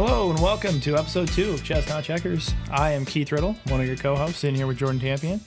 Hello and welcome to episode 2 of Chestnut Checkers. I am Keith Riddle, one of your co-hosts, sitting here with Jordan Tampien.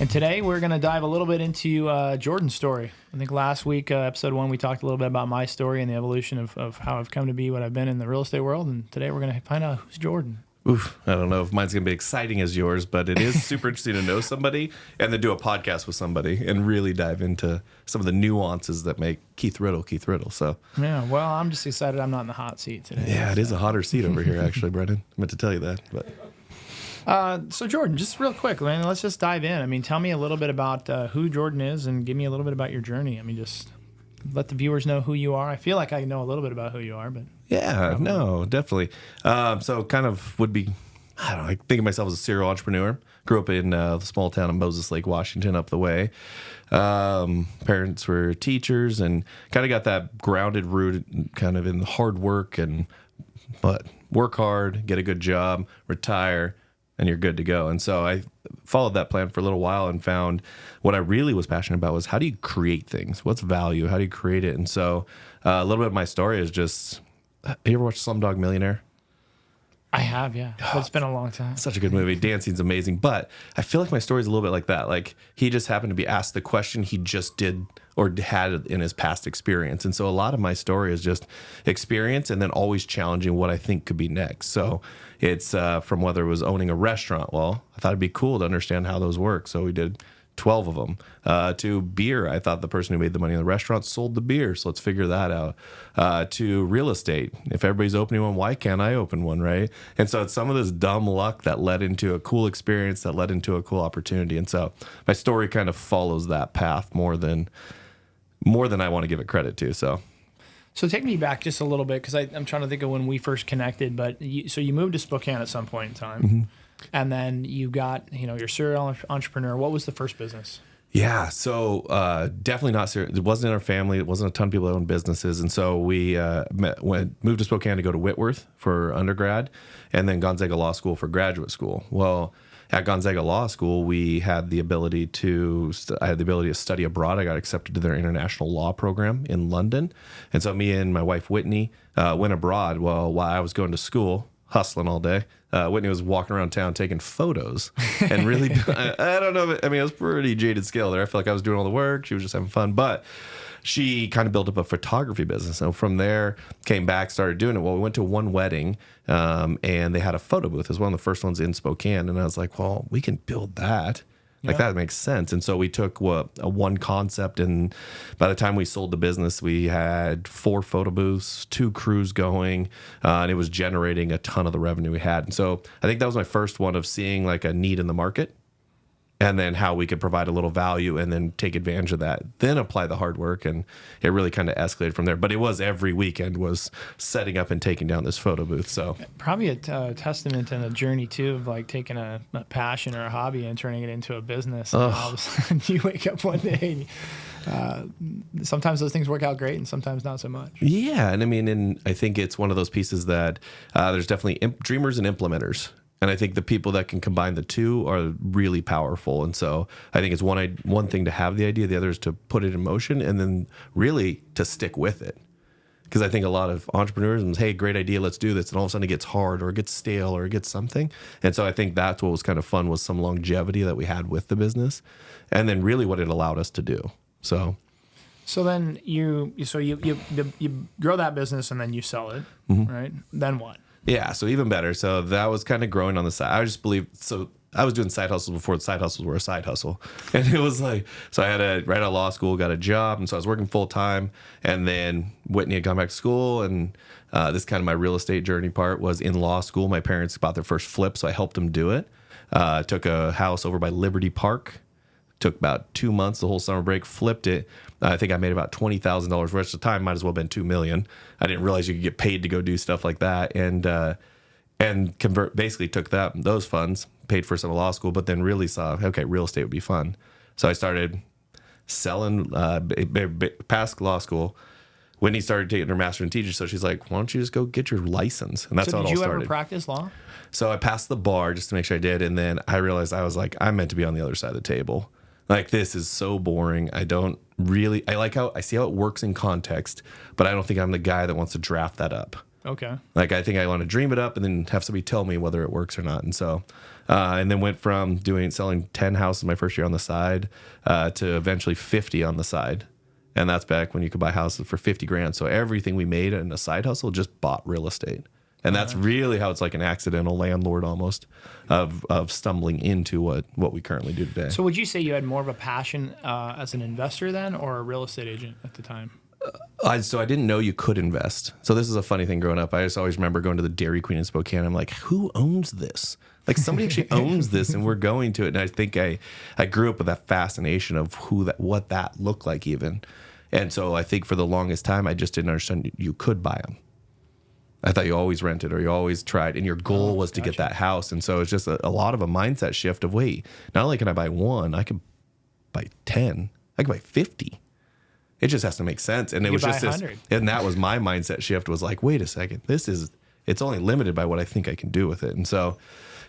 And today we're going to dive a little bit into Jordan's story. I think last week, episode 1, we talked a little bit about my story and the evolution of how I've come to be what I've been in the real estate world. And today we're going to find out who's Jordan. Oof, I don't know if mine's going to be exciting as yours, but it is super interesting to know somebody and then do a podcast with somebody and really dive into some of the nuances that make Keith Riddle. So, yeah, well, I'm just excited I'm not in the hot seat today. Yeah, it is a hotter seat over here, actually, Brendan. I meant to tell you that. But So, Jordan, just real quick, man, let's just dive in. I mean, tell me a little bit about who Jordan is and give me a little bit about your journey. I mean, just let the viewers know who you are. I feel like I know a little bit about who you are, but... Yeah, no, definitely. So kind of would be, I don't know, I think of myself as a serial entrepreneur. Grew up in the small town of Moses Lake, Washington, up the way. Parents were teachers and kind of got that grounded root kind of in hard work and work hard, get a good job, retire, and you're good to go. And so I followed that plan for a little while and found what I really was passionate about was how do you create things? What's value? How do you create it? And so a little bit of my story is just... You ever watched Slumdog Millionaire? I have, yeah. But it's been a long time. Such a good movie. Dancing's amazing. But I feel like my story's a little bit like that. Like, he just happened to be asked the question he just did or had in his past experience. And so a lot of my story is just experience and then always challenging what I think could be next. So it's from whether it was owning a restaurant. Well, I thought it'd be cool to understand how those work. So we did 12 of them. To beer, I thought the person who made the money in the restaurant sold the beer, so let's figure that out. To real estate, if everybody's opening one, why can't I open one, right? And so it's some of this dumb luck that led into a cool experience, that led into a cool opportunity. And so my story kind of follows that path more than I want to give it credit to. So take me back just a little bit, because I'm trying to think of when we first connected. But you moved to Spokane at some point in time. Mm-hmm. And then you got, your serial entrepreneur. What was the first business? Yeah, so definitely not serious. It wasn't in our family. It wasn't a ton of people that owned businesses. And so we moved to Spokane to go to Whitworth for undergrad and then Gonzaga Law School for graduate school. Well, at Gonzaga Law School, we had the ability to study abroad. I got accepted to their international law program in London. And so me and my wife, Whitney, went abroad. Well, while I was going to school, hustling all day, Whitney was walking around town taking photos and really, I don't know. I mean, it was pretty jaded scale there. I felt like I was doing all the work. She was just having fun, but she kind of built up a photography business. So from there, came back, started doing it. Well, we went to one wedding and they had a photo booth. It was one of the first ones in Spokane. And I was like, well, we can build that. Like, that makes sense. And so we took a one concept, and by the time we sold the business, we had 4 photo booths, 2 crews going, and it was generating a ton of the revenue we had. And so I think that was my first one of seeing like a need in the market and then how we could provide a little value and then take advantage of that, then apply the hard work. And it really kind of escalated from there. But it was every weekend was setting up and taking down this photo booth. So probably a testament and a journey too of like taking a passion or a hobby and turning it into a business. And all of a sudden you wake up one day and sometimes those things work out great and sometimes not so much. Yeah. And I mean, and I think it's one of those pieces that there's definitely dreamers and implementers. And I think the people that can combine the two are really powerful. And so I think it's one thing to have the idea, the other is to put it in motion and then really to stick with it. Because I think a lot of entrepreneurs, hey, great idea, let's do this. And all of a sudden it gets hard or it gets stale or it gets something. And so I think that's what was kind of fun was some longevity that we had with the business and then really what it allowed us to do. So then you grow that business and then you sell it, mm-hmm. right? Then what? Yeah, so even better. So that was kind of growing on the side. I just believe, so I was doing side hustles before the side hustles were a side hustle. And it was like, so I had right out of law school, got a job. And so I was working full time. And then Whitney had gone back to school. And this kind of my real estate journey part was in law school. My parents bought their first flip, so I helped them do it. Took a house over by Liberty Park. Took about 2 months, the whole summer break, flipped it. I think I made about $20,000, which at the time might as well have been $2 million. I didn't realize you could get paid to go do stuff like that, and basically took those funds, paid for some law school, but then really saw, okay, real estate would be fun. So I started selling past law school. Whitney started taking her master in teaching, so she's like, why don't you just go get your license? And that's how it all started. So did you ever practice law? So I passed the bar just to make sure I did, and then I realized I was like, I'm meant to be on the other side of the table. Like, this is so boring. I see how it works in context, but I don't think I'm the guy that wants to draft that up. Okay. Like, I think I want to dream it up and then have somebody tell me whether it works or not. And so, and then went from selling 10 houses my first year on the side to eventually 50 on the side. And that's back when you could buy houses for 50 grand. So everything we made in a side hustle just bought real estate. And that's really how it's like an accidental landlord almost of stumbling into what we currently do today. So would you say you had more of a passion as an investor then, or a real estate agent at the time? So I didn't know you could invest. So this is a funny thing growing up. I just always remember going to the Dairy Queen in Spokane. I'm like, who owns this? Like, somebody actually owns this, and we're going to it. And I think I grew up with that fascination of what that looked like even. And so I think for the longest time, I just didn't understand you could buy them. I thought you always rented or you always tried, and your goal was to get that house. And so it's just a lot of a mindset shift of, wait, not only can I buy one, I could buy 10, I could buy 50. It just has to make sense. And it was just this, and that was my mindset shift, was like, wait a second, it's only limited by what I think I can do with it. And so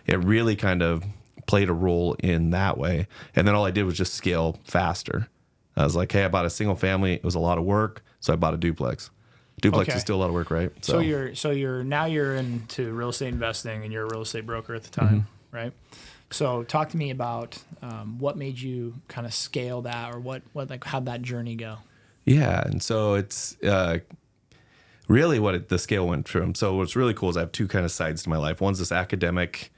it really kind of played a role in that way. And then all I did was just scale faster. I was like, hey, I bought a single family. It was a lot of work. So I bought a duplex. Duplex is still a lot of work, right? So you're now into real estate investing, and you're a real estate broker at the time, right? So talk to me about what made you kind of scale that, or how'd that journey go? Yeah, and so it's really the scale went from. So what's really cool is I have two kind of sides to my life. One's this academic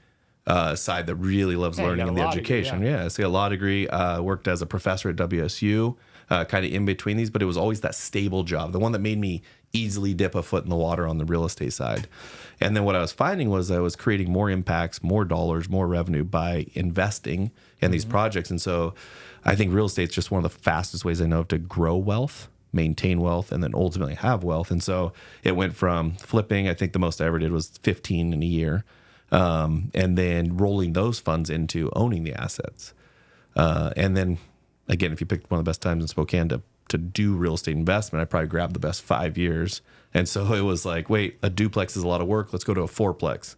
side that really loves learning and the education. Yeah, so I got a law degree, worked as a professor at WSU, kind of in between these, but it was always that stable job, the one that made me easily dip a foot in the water on the real estate side. And then what I was finding was I was creating more impacts, more dollars, more revenue by investing in these projects. And so I think real estate is just one of the fastest ways I know to grow wealth, maintain wealth, and then ultimately have wealth. And so it went from flipping, I think the most I ever did was 15 in a year, and then rolling those funds into owning the assets. And then again, if you picked one of the best times in Spokane to do real estate investment, I probably grabbed the best 5 years. And so it was like, wait, a duplex is a lot of work. Let's go to a fourplex.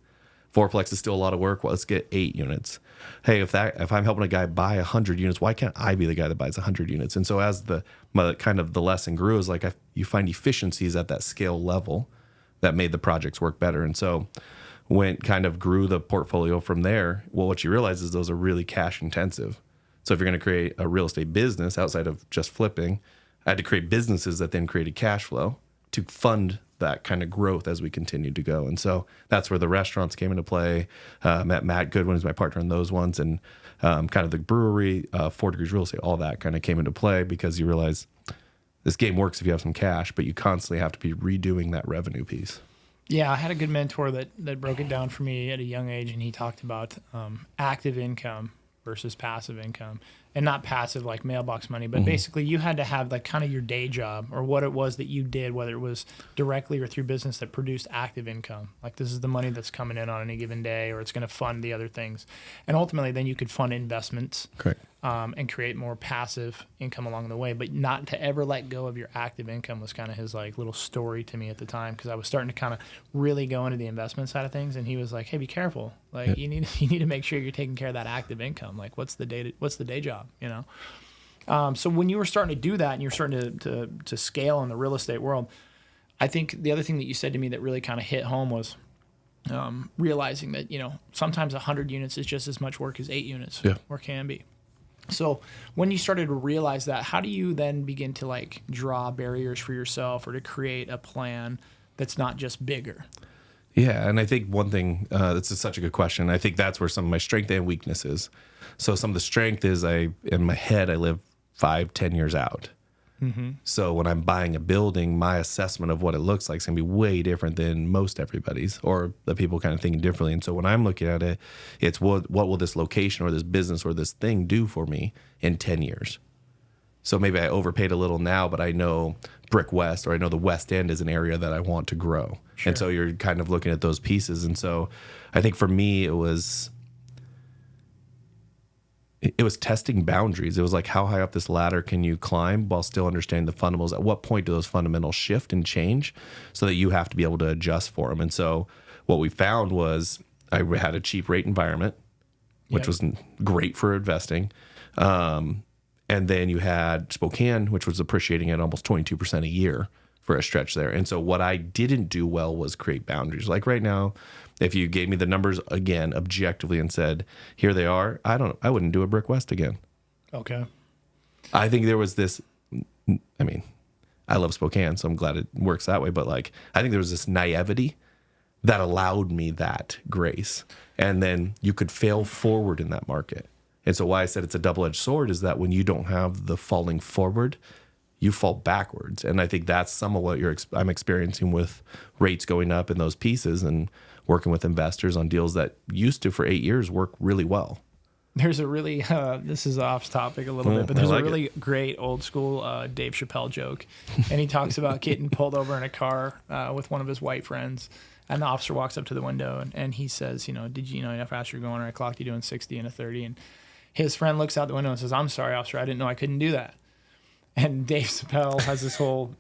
Fourplex is still a lot of work. Well, let's get 8 units. Hey, if I'm helping a guy buy 100 units, why can't I be the guy that buys 100 units? And so as the lesson grew, is like you find efficiencies at that scale level that made the projects work better. And so grew the portfolio from there. Well, what you realize is those are really cash intensive. So if you're going to create a real estate business outside of just flipping, I had to create businesses that then created cash flow to fund that kind of growth as we continued to go. And so that's where the restaurants came into play. Met Matt Goodwin, who's my partner in those ones, and kind of the brewery, 4 Degrees Real Estate, all that kind of came into play because you realize this game works if you have some cash, but you constantly have to be redoing that revenue piece. Yeah, I had a good mentor that broke it down for me at a young age, and he talked about active income versus passive income. And not passive like mailbox money, but basically you had to have like kind of your day job, or what it was that you did, whether it was directly or through business, that produced active income. Like, this is the money that's coming in on any given day, or it's going to fund the other things. And ultimately then you could fund investments. Correct. And create more passive income along the way, but not to ever let go of your active income was kind of his like little story to me at the time, because I was starting to kind of really go into the investment side of things, and he was like, "Hey, be careful! Like you need to make sure you're taking care of that active income. Like, what's the day job? You know." So when you were starting to do that, and you're starting to scale in the real estate world, I think the other thing that you said to me that really kind of hit home was realizing that sometimes 100 units is just as much work as 8 units, or can be. So when you started to realize that, how do you then begin to like draw barriers for yourself, or to create a plan that's not just bigger? Yeah, and I think one thing, that's such a good question. I think that's where some of my strength and weakness is. So some of the strength is in my head, I live 5-10 years out. So when I'm buying a building, my assessment of what it looks like is going to be way different than most everybody's, or the people kind of thinking differently. And so when I'm looking at it, it's what will this location or this business or this thing do for me in 10 years? So maybe I overpaid a little now, but I know Brick West, or I know the West End is an area that I want to grow. Sure. And so you're kind of looking at those pieces. And so I think for me, it was testing boundaries. It was like, how high up this ladder can you climb while still understanding the fundamentals? At what point do those fundamentals shift and change so that you have to be able to adjust for them? And so what we found was I had a cheap rate environment, which was great for investing. And then you had Spokane, which was appreciating at almost 22% a year for a stretch there. And so what I didn't do well was create boundaries. Like right now, if you gave me the numbers again objectively and said, here they are, I wouldn't do a Brick West again. Okay. I think there was this, I mean, I love Spokane, so I'm glad it works that way. But like, I think there was this naivety that allowed me that grace. And then you could fail forward in that market. And so why I said it's a double-edged sword is that when you don't have the falling forward, you fall backwards. And I think that's some of what I'm experiencing with rates going up in those pieces and working with investors on deals that used to, for 8 years, work really well. There's a really, this is off topic a little bit, but there's a really great old school Dave Chappelle joke. And he talks about getting pulled over in a car with one of his white friends. And the officer walks up to the window and he says, did you know how fast you're going? Or I clocked you doing 60 and a 30. And his friend looks out the window and says, I'm sorry, officer, I didn't know I couldn't do that. And Dave Chappelle has this whole,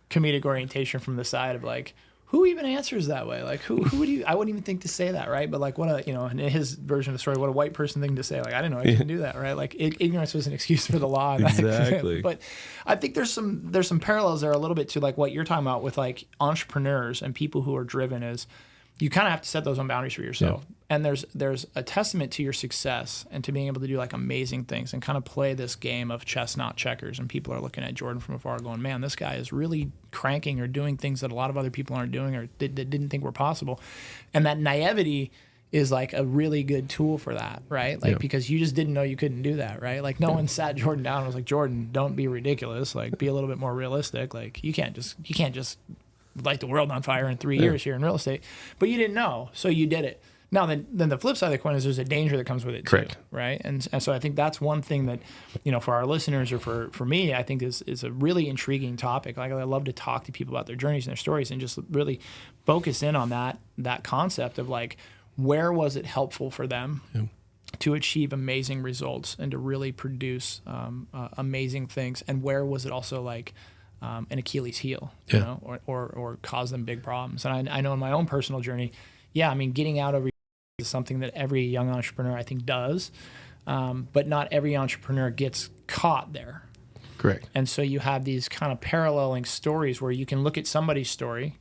comedic orientation from the side of like, who even answers that way? Like, who would you? I wouldn't even think to say that, right? But like, what a, in his version of the story, what a white person thing to say. Like, I didn't know I couldn't do that, right? Like, ignorance was an excuse for the law. Exactly. But I think there's some parallels there a little bit to like what you're talking about with like entrepreneurs and people who are driven. Is you kind of have to set those own boundaries for yourself. Yeah. And there's a testament to your success and to being able to do like amazing things and kind of play this game of chess, not checkers. And people are looking at Jordan from afar going, man, this guy is really cranking or doing things that a lot of other people aren't doing or didn't think were possible. And that naivety is like a really good tool for that, right? Like, because you just didn't know you couldn't do that, right? Like no one sat Jordan down and was like, Jordan, don't be ridiculous. Like be a little bit more realistic. Like you can't just light the world on fire in 3 years here in real estate, but you didn't know. So you did it. Now, then the flip side of the coin is there's a danger that comes with it too, right? And so I think that's one thing that, for our listeners or for me, I think is a really intriguing topic. Like I love to talk to people about their journeys and their stories and just really focus in on that concept of like, where was it helpful for them to achieve amazing results and to really produce amazing things, and where was it also like an Achilles heel, or cause them big problems? And I know in my own personal journey, getting out over is something that every young entrepreneur I think does, but not every entrepreneur gets caught there. Correct. And so you have these kind of paralleling stories where you can look at somebody's story,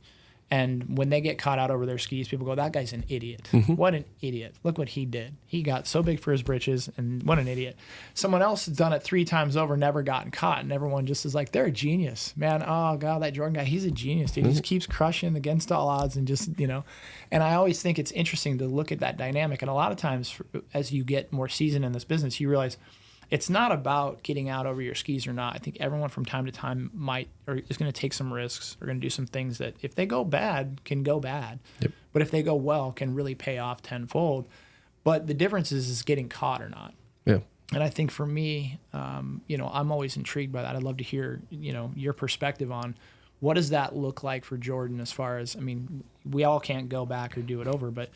and when they get caught out over their skis, people go, that guy's an idiot. Mm-hmm. What an idiot. Look what he did. He got so big for his britches, and what an idiot. Someone else has done it 3 times over, never gotten caught, and everyone just is like, they're a genius. Man, oh, God, that Jordan guy, he's a genius, dude. He just keeps crushing against all odds and just, And I always think it's interesting to look at that dynamic. And a lot of times, as you get more seasoned in this business, you realize it's not about getting out over your skis or not. I think everyone from time to time is going to take some risks, or going to do some things that if they go bad, can go bad. Yep. But if they go well, can really pay off tenfold. But the difference is getting caught or not. Yeah. And I think for me, I'm always intrigued by that. I'd love to hear, your perspective on what does that look like for Jordan as far as, we all can't go back or do it over, but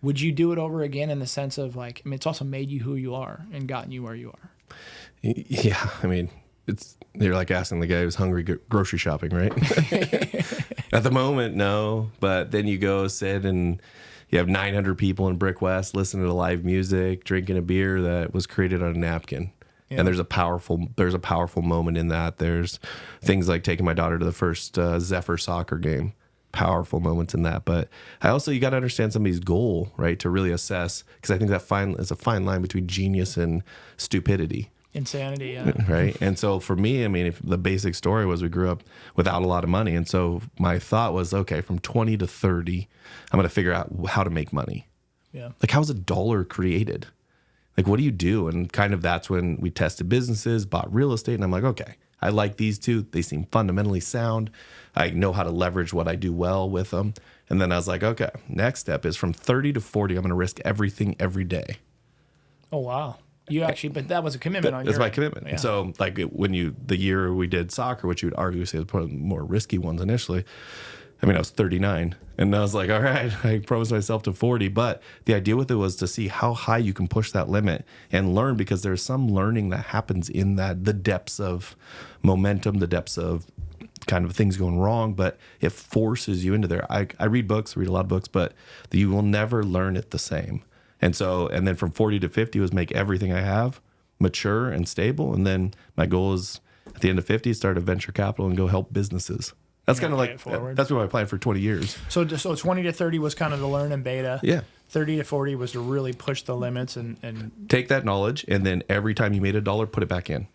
would you do it over again in the sense of like, it's also made you who you are and gotten you where you are? Yeah, you're like asking the guy who's hungry grocery shopping, right? At the moment, no. But then you go sit and you have 900 people in Brick West listening to live music, drinking a beer that was created on a napkin. Yeah. And there's a powerful moment in that. There's things like taking my daughter to the first Zephyr soccer game. Powerful moments in that. But you got to understand somebody's goal, right, to really assess, because I think that is a fine line between genius and stupidity. Insanity, yeah. Right? And so for me, if the basic story was we grew up without a lot of money. And so my thought was, okay, from 20 to 30, I'm going to figure out how to make money. Yeah. Like, how's a dollar created? Like, what do you do? And kind of that's when we tested businesses, bought real estate. And I'm like, okay, I like these two. They seem fundamentally sound. I know how to leverage what I do well with them. And then I was like, okay, next step is from 30 to 40, I'm going to risk everything every day. Oh, wow. But that was a commitment on your That's my commitment. Yeah. So like the year we did soccer, which you would argue say was one of the more risky ones initially, I was 39 and I was like, all right, I promised myself to 40. But the idea with it was to see how high you can push that limit and learn, because there's some learning that happens in that, the depths of momentum, the depths of kind of things going wrong, but it forces you into there. I read a lot of books, but you will never learn it the same. And then from 40 to 50 was make everything I have mature and stable. And then my goal is at the end of 50, start a venture capital and go help businesses. That's You're kind of gonna pay like, it forward. that's been my plan for 20 years. So 20 to 30 was kind of the learn and beta. Yeah. 30 to 40 was to really push the limits and Take that knowledge, and then every time you made a dollar, put it back in.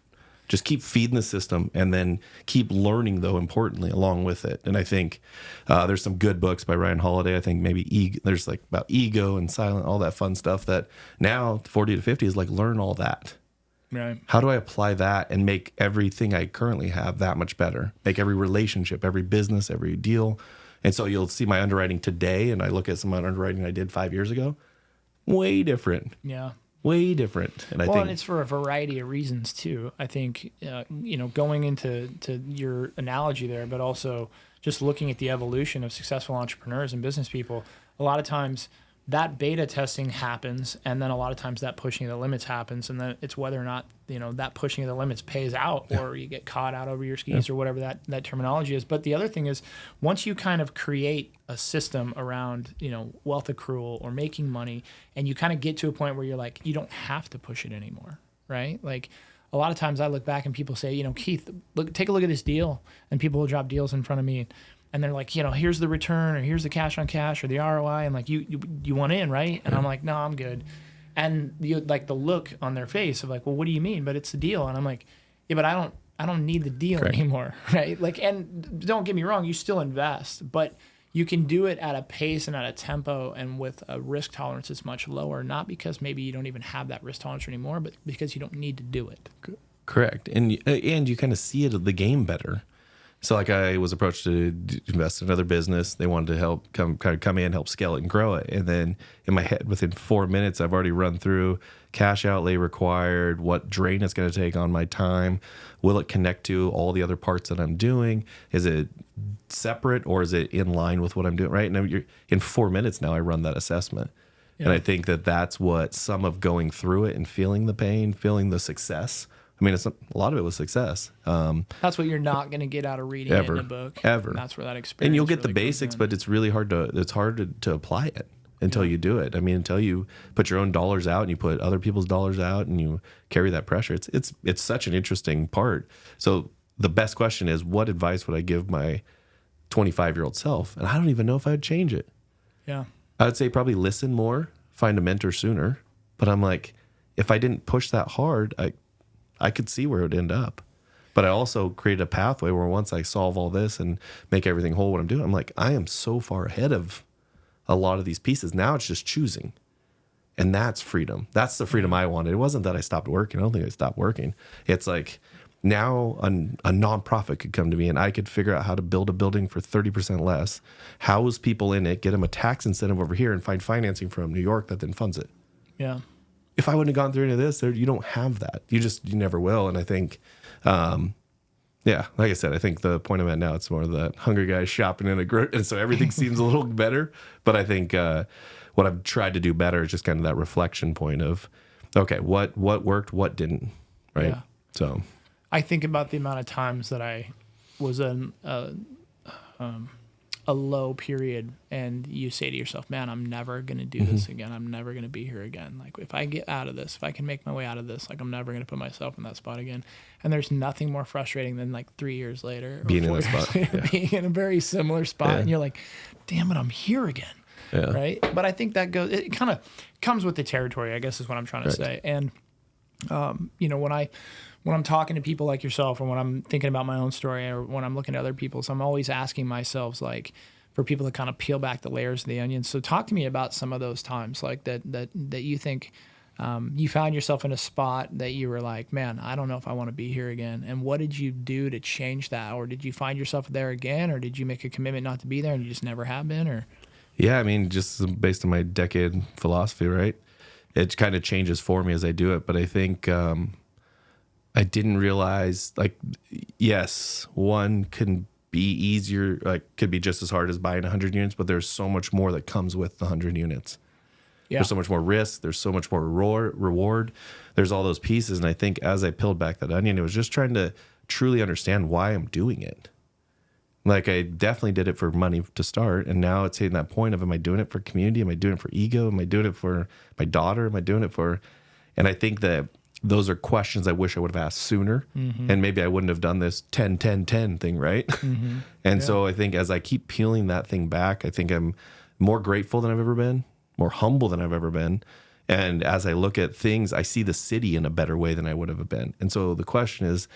Just keep feeding the system, and then keep learning, though, importantly, along with it. And I think there's some good books by Ryan Holiday. I think maybe there's like about ego and silent, all that fun stuff that now 40 to 50 is like learn all that. right. How do I apply that and make everything I currently have that much better? Make every relationship, every business, every deal. And so you'll see my underwriting today, and I look at some underwriting I did 5 years ago, way different. Yeah. Way different. And I Well, think and it's for a variety of reasons too. I think, going into your analogy there, but also just looking at the evolution of successful entrepreneurs and business people, a lot of times that beta testing happens, and then a lot of times that pushing of the limits happens, and then it's whether or not that pushing of the limits pays out, or you get caught out over your skis, or whatever that terminology is. But the other thing is, once you kind of create a system around wealth accrual or making money, and you kind of get to a point where you're like, you don't have to push it anymore, right? Like a lot of times I look back and people say, Keith, take a look at this deal, and people will drop deals in front of me. And they're like, here's the return, or here's the cash on cash, or the ROI. And like, you want in, right? And I'm like, no, I'm good. And like the look on their face of like, well, what do you mean? But it's the deal. And I'm like, yeah, but I don't need the deal Correct. anymore, right? Like, and don't get me wrong, you still invest, but you can do it at a pace and at a tempo and with a risk tolerance that's much lower. Not because maybe you don't even have that risk tolerance anymore, but because you don't need to do it. correct. And you kind of see it the game better. So like I was approached to invest in another business. They wanted to help come in, help scale it and grow it. And then in my head, within 4 minutes, I've already run through cash outlay required, what drain it's going to take on my time. Will it connect to all the other parts that I'm doing? Is it separate, or is it in line with what I'm doing? Right. And you're in 4 minutes now, I run that assessment. Yeah. And I think that's what some of going through it and feeling the pain, feeling the success. I mean, a lot of it was success. That's what you're not going to get out of reading it in a book. Ever. And that's where that experience. And you'll get really the basics, in. but it's really hard to apply it until you do it. I mean, until you put your own dollars out and you put other people's dollars out and you carry that pressure. It's such an interesting part. So the best question is, what advice would I give my 25-year-old self? And I don't even know if I would change it. Yeah. I would say probably listen more, find a mentor sooner. But I'm like, if I didn't push that hard, I could see where it would end up. But I also created a pathway where once I solve all this and make everything whole, what I'm doing, I'm like, I am so far ahead of a lot of these pieces. Now it's just choosing. And that's freedom. That's the freedom I wanted. It wasn't that I stopped working. I don't think I stopped working. It's like now a nonprofit could come to me and I could figure out how to build a building for 30% less, house people in it, get them a tax incentive over here, and find financing from New York that then funds it. Yeah. If I wouldn't have gone through any of this, you don't have that. You never will. And I think, like I said, I think the point I'm at now, it's more of the hungry guys shopping in a group. And so everything seems a little better. But I think what I've tried to do better is just kind of that reflection point of, okay, what worked, what didn't, right? Yeah. So I think about the amount of times that I was in a low period, and you say to yourself, man, I'm never going to do this again. I'm never going to be here again. Like if I get out of this, if I can make my way out of this, like I'm never going to put myself in that spot again. And there's nothing more frustrating than like 3 years later, being in that spot, being in a very similar spot. And you're like, damn it, I'm here again. Yeah. Right. But I think that it kind of comes with the territory, I guess is what I'm trying to say. And, when I'm talking to people like yourself, or when I'm thinking about my own story, or when I'm looking at other people's, I'm always asking myself, like, for people to kind of peel back the layers of the onion. So talk to me about some of those times, like that you think you found yourself in a spot that you were like, man, I don't know if I want to be here again. And what did you do to change that? Or did you find yourself there again? Or did you make a commitment not to be there and you just never have been? Or yeah, I mean, just based on my decade philosophy, right? It kind of changes for me as I do it. But I think I didn't realize, like, yes, one can be easier, like could be just as hard as buying 100 units, but there's so much more that comes with the 100 units. Yeah. There's so much more risk. There's so much more reward. There's all those pieces. And I think as I peeled back that onion, it was just trying to truly understand why I'm doing it. Like I definitely did it for money to start. And now it's hitting that point of, am I doing it for community? Am I doing it for ego? Am I doing it for my daughter? Am I doing it for, and I think that those are questions I wish I would have asked sooner. And maybe I wouldn't have done this 10, 10, 10 thing, right? And so I think as I keep peeling that thing back, I think I'm more grateful than I've ever been, more humble than I've ever been. And as I look at things, I see the city in a better way than I would have been. And so the question is,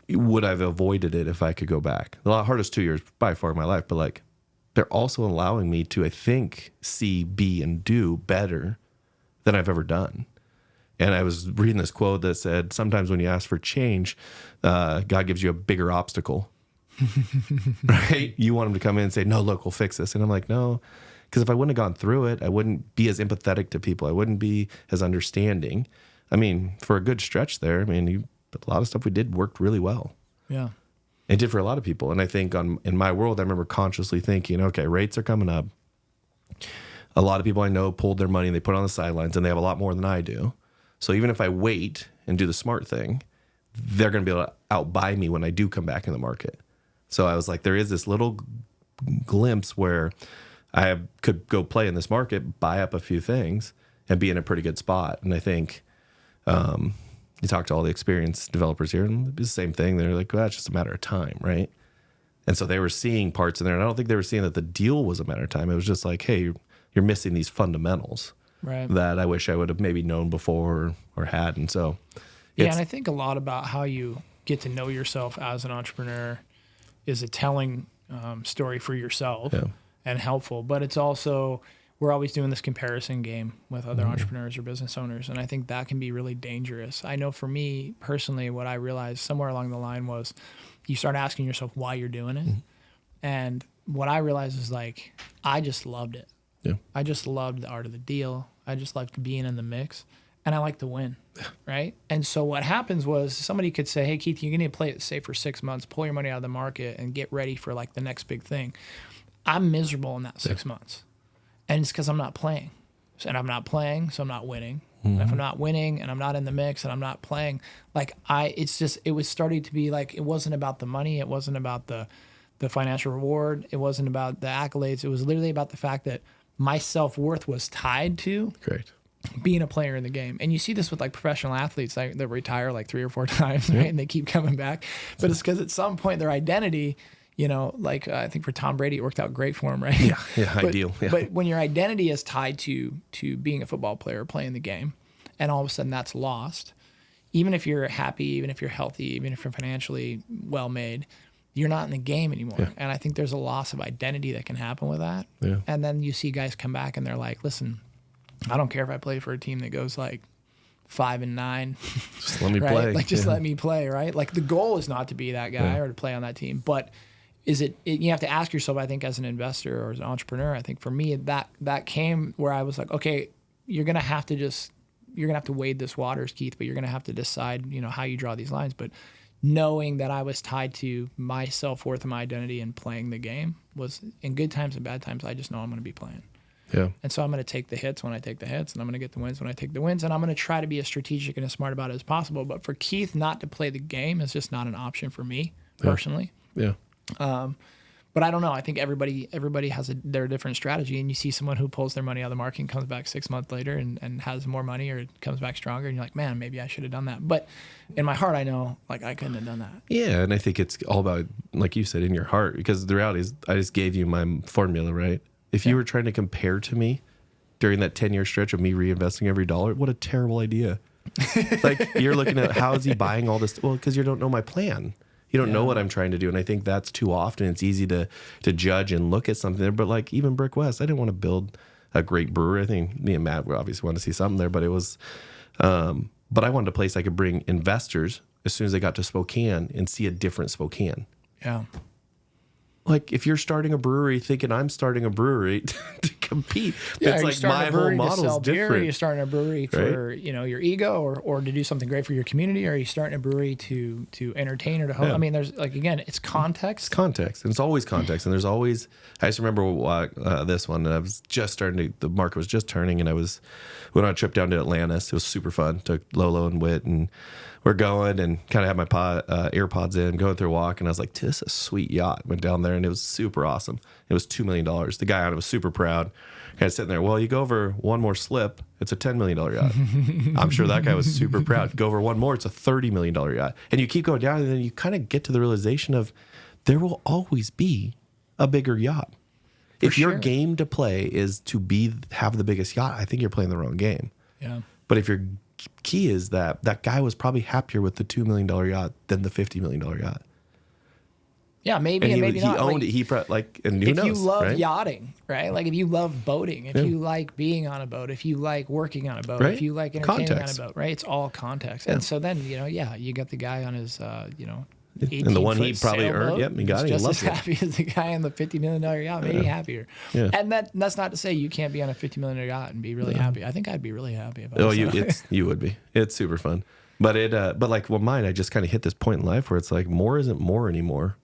would I have avoided it if I could go back? The hardest 2 years by far of my life, but like they're also allowing me to, I think, see, be, and do better than I've ever done. And I was reading this quote that said, sometimes when you ask for change, God gives you a bigger obstacle, right? You want him to come in and say, no, look, we'll fix this. And I'm like, no, because if I wouldn't have gone through it, I wouldn't be as empathetic to people. I wouldn't be as understanding. I mean, for a good stretch there, I mean, a lot of stuff we did worked really well. Yeah. It did for a lot of people. And I think in my world, I remember consciously thinking, okay, rates are coming up. A lot of people I know pulled their money and they put it on the sidelines, and they have a lot more than I do. So even if I wait and do the smart thing, they're going to be able to outbuy me when I do come back in the market. So I was like, there is this little glimpse where I could go play in this market, buy up a few things, and be in a pretty good spot. And I think you talk to all the experienced developers here, and it's the same thing. They're like, well, it's just a matter of time, right? And so they were seeing parts in there, and I don't think they were seeing that the deal was a matter of time. It was just like, hey, you're missing these fundamentals. Right. That I wish I would have maybe known before or had. And so, yeah, and I think a lot about how you get to know yourself as an entrepreneur is a telling story for yourself and helpful. But it's also, we're always doing this comparison game with other entrepreneurs or business owners. And I think that can be really dangerous. I know for me personally, what I realized somewhere along the line was you start asking yourself why you're doing it. And what I realized is like, I just loved it. Yeah. I just loved the art of the deal. I just liked being in the mix, and I like to win, right? And so what happens was somebody could say, hey, Keith, you're going to play it safe for 6 months, pull your money out of the market, and get ready for like the next big thing. I'm miserable in that 6 months, and it's because I'm not playing. And I'm not playing, so I'm not winning. And if I'm not winning and I'm not in the mix and I'm not playing, like it was starting to be like, it wasn't about the money. It wasn't about the financial reward. It wasn't about the accolades. It was literally about the fact that my self-worth was tied to being a player in the game. And you see this with like professional athletes that retire like 3 or 4 times, right? And they keep coming back. But it's because at some point their identity, you know, like I think for Tom Brady, it worked out great for him, right? Yeah, ideal. Yeah. But when your identity is tied to being a football player, playing the game, and all of a sudden that's lost, even if you're happy, even if you're healthy, even if you're financially well-made, you're not in the game anymore. Yeah. And I think there's a loss of identity that can happen with that. Yeah. And then you see guys come back and they're like, listen, I don't care if I play for a team that goes like 5-9. Just let me right? play. Like, just let me play, right? Like, the goal is not to be that guy or to play on that team. But you have to ask yourself, I think, as an investor or as an entrepreneur, I think for me, that came where I was like, okay, you're going to have to wade this waters, Keith, but you're going to have to decide, you know, how you draw these lines. But knowing that I was tied to my self-worth and my identity and playing the game was, in good times and bad times, I just know I'm going to be playing. Yeah. And so I'm going to take the hits when I take the hits, and I'm going to get the wins when I take the wins, and I'm going to try to be as strategic and as smart about it as possible. But for Keith not to play the game is just not an option for me personally. Yeah. But I don't know. I think everybody has their different strategy, and you see someone who pulls their money out of the market and comes back 6 months later and has more money or comes back stronger, and you're like, man, maybe I should have done that. But in my heart, I know, like, I couldn't have done that. Yeah, and I think it's all about, like you said, in your heart, because the reality is I just gave you my formula, right? If you were trying to compare to me during that 10-year stretch of me reinvesting every dollar, what a terrible idea. Like, you're looking at, how is he buying all this? Well, because you don't know my plan. You don't know what I'm trying to do. And I think that's too often. It's easy to judge and look at something there. But like even Brick West, I didn't want to build a great brewery. I think me and Matt obviously wanted to see something there, but it was, but I wanted a place I could bring investors as soon as they got to Spokane and see a different Spokane. Yeah. Like, if you're starting a brewery thinking I'm starting a brewery to compete, it's like my whole model is different. Are you starting a brewery for your ego or to do something great for your community? Or are you starting a brewery to entertain or to host? Yeah. I mean, there's like, again, it's context. It's context, and it's always context. And there's always. I just remember this one. And I was just the market was just turning, and went on a trip down to Atlantis. It was super fun. Took Lolo and Whit, and we're going and kind of had my AirPods in, going through a walk, and I was like, this is a sweet yacht. Went down there, and it was super awesome. It was $2 million. The guy on it was super proud. Kind of sitting there. Well, you go over one more slip, it's a $10 million yacht. I'm sure that guy was super proud. Go over one more, it's a $30 million yacht. And you keep going down, and then you kind of get to the realization of there will always be a bigger yacht. If your game to play is to have the biggest yacht, I think you're playing the wrong game. Yeah. But if your key is that guy was probably happier with the $2 million yacht than the $50 million yacht. Yeah, maybe and maybe he not. He owned like, it. And who knows? If you love right? yachting, right? Like if you love boating, if you like being on a boat, if you like working on a boat, right? if you like entertaining Context. on a boat, right? It's all context. And so then, you got the guy on his, 18 and the one he foot probably sailboat. earned. Yep, he got it. Just he as happy as the guy on the $50 million yacht, maybe happier. Yeah. And that's not to say you can't be on a $50 million yacht and be really happy. I think I'd be really happy if I was. You would be. It's super fun. But mine, I just kind of hit this point in life where it's like more isn't more anymore.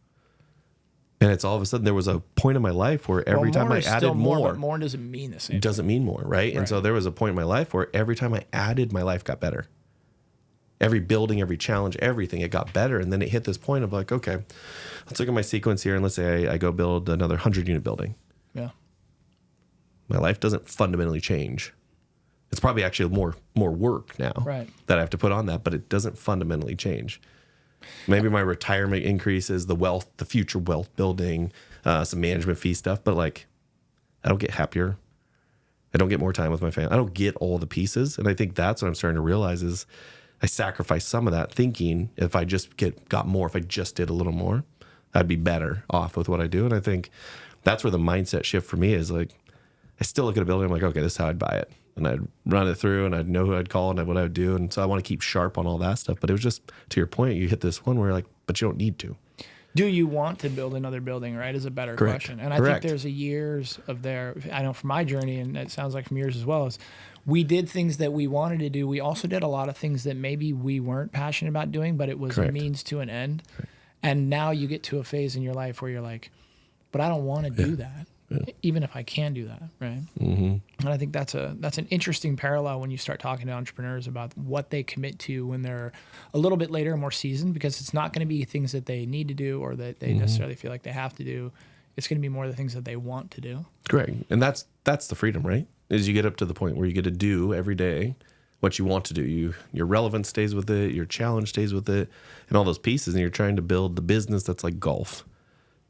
And it's all of a sudden there was a point in my life where every time I added more, but more doesn't mean the same. It doesn't mean more, right? And so there was a point in my life where every time I added, my life got better. Every building, every challenge, everything, it got better. And then it hit this point of like, okay, let's look at my sequence here. And let's say I go build another 100-unit building. Yeah. My life doesn't fundamentally change. It's probably actually more work now that I have to put on that, but it doesn't fundamentally change. Maybe my retirement increases, the future wealth building, some management fee stuff, but like I don't get happier. I don't get more time with my family. I don't get all the pieces. And I think that's what I'm starting to realize is I sacrifice some of that thinking if I just got more, if I just did a little more, I'd be better off with what I do. And I think that's where the mindset shift for me is like, I still look at a building, I'm like, okay, this is how I'd buy it. And I'd run it through and I'd know who I'd call and what I would do. And so I want to keep sharp on all that stuff. But it was just, to your point, you hit this one where you're like, but you don't need to. Do you want to build another building, right, is a better question. And I think there's years of I know from my journey, and it sounds like from yours as well, is we did things that we wanted to do. We also did a lot of things that maybe we weren't passionate about doing, but it was a means to an end. And now you get to a phase in your life where you're like, but I don't want to do that. Even if I can do that, right? Mm-hmm. And I think that's an interesting parallel when you start talking to entrepreneurs about what they commit to when they're a little bit later and more seasoned, because it's not going to be things that they need to do or that they necessarily feel like they have to do. It's going to be more the things that they want to do. Correct. And that's the freedom, right? Is you get up to the point where you get to do every day what you want to do. Your relevance stays with it, your challenge stays with it, and all those pieces, and you're trying to build the business that's like golf.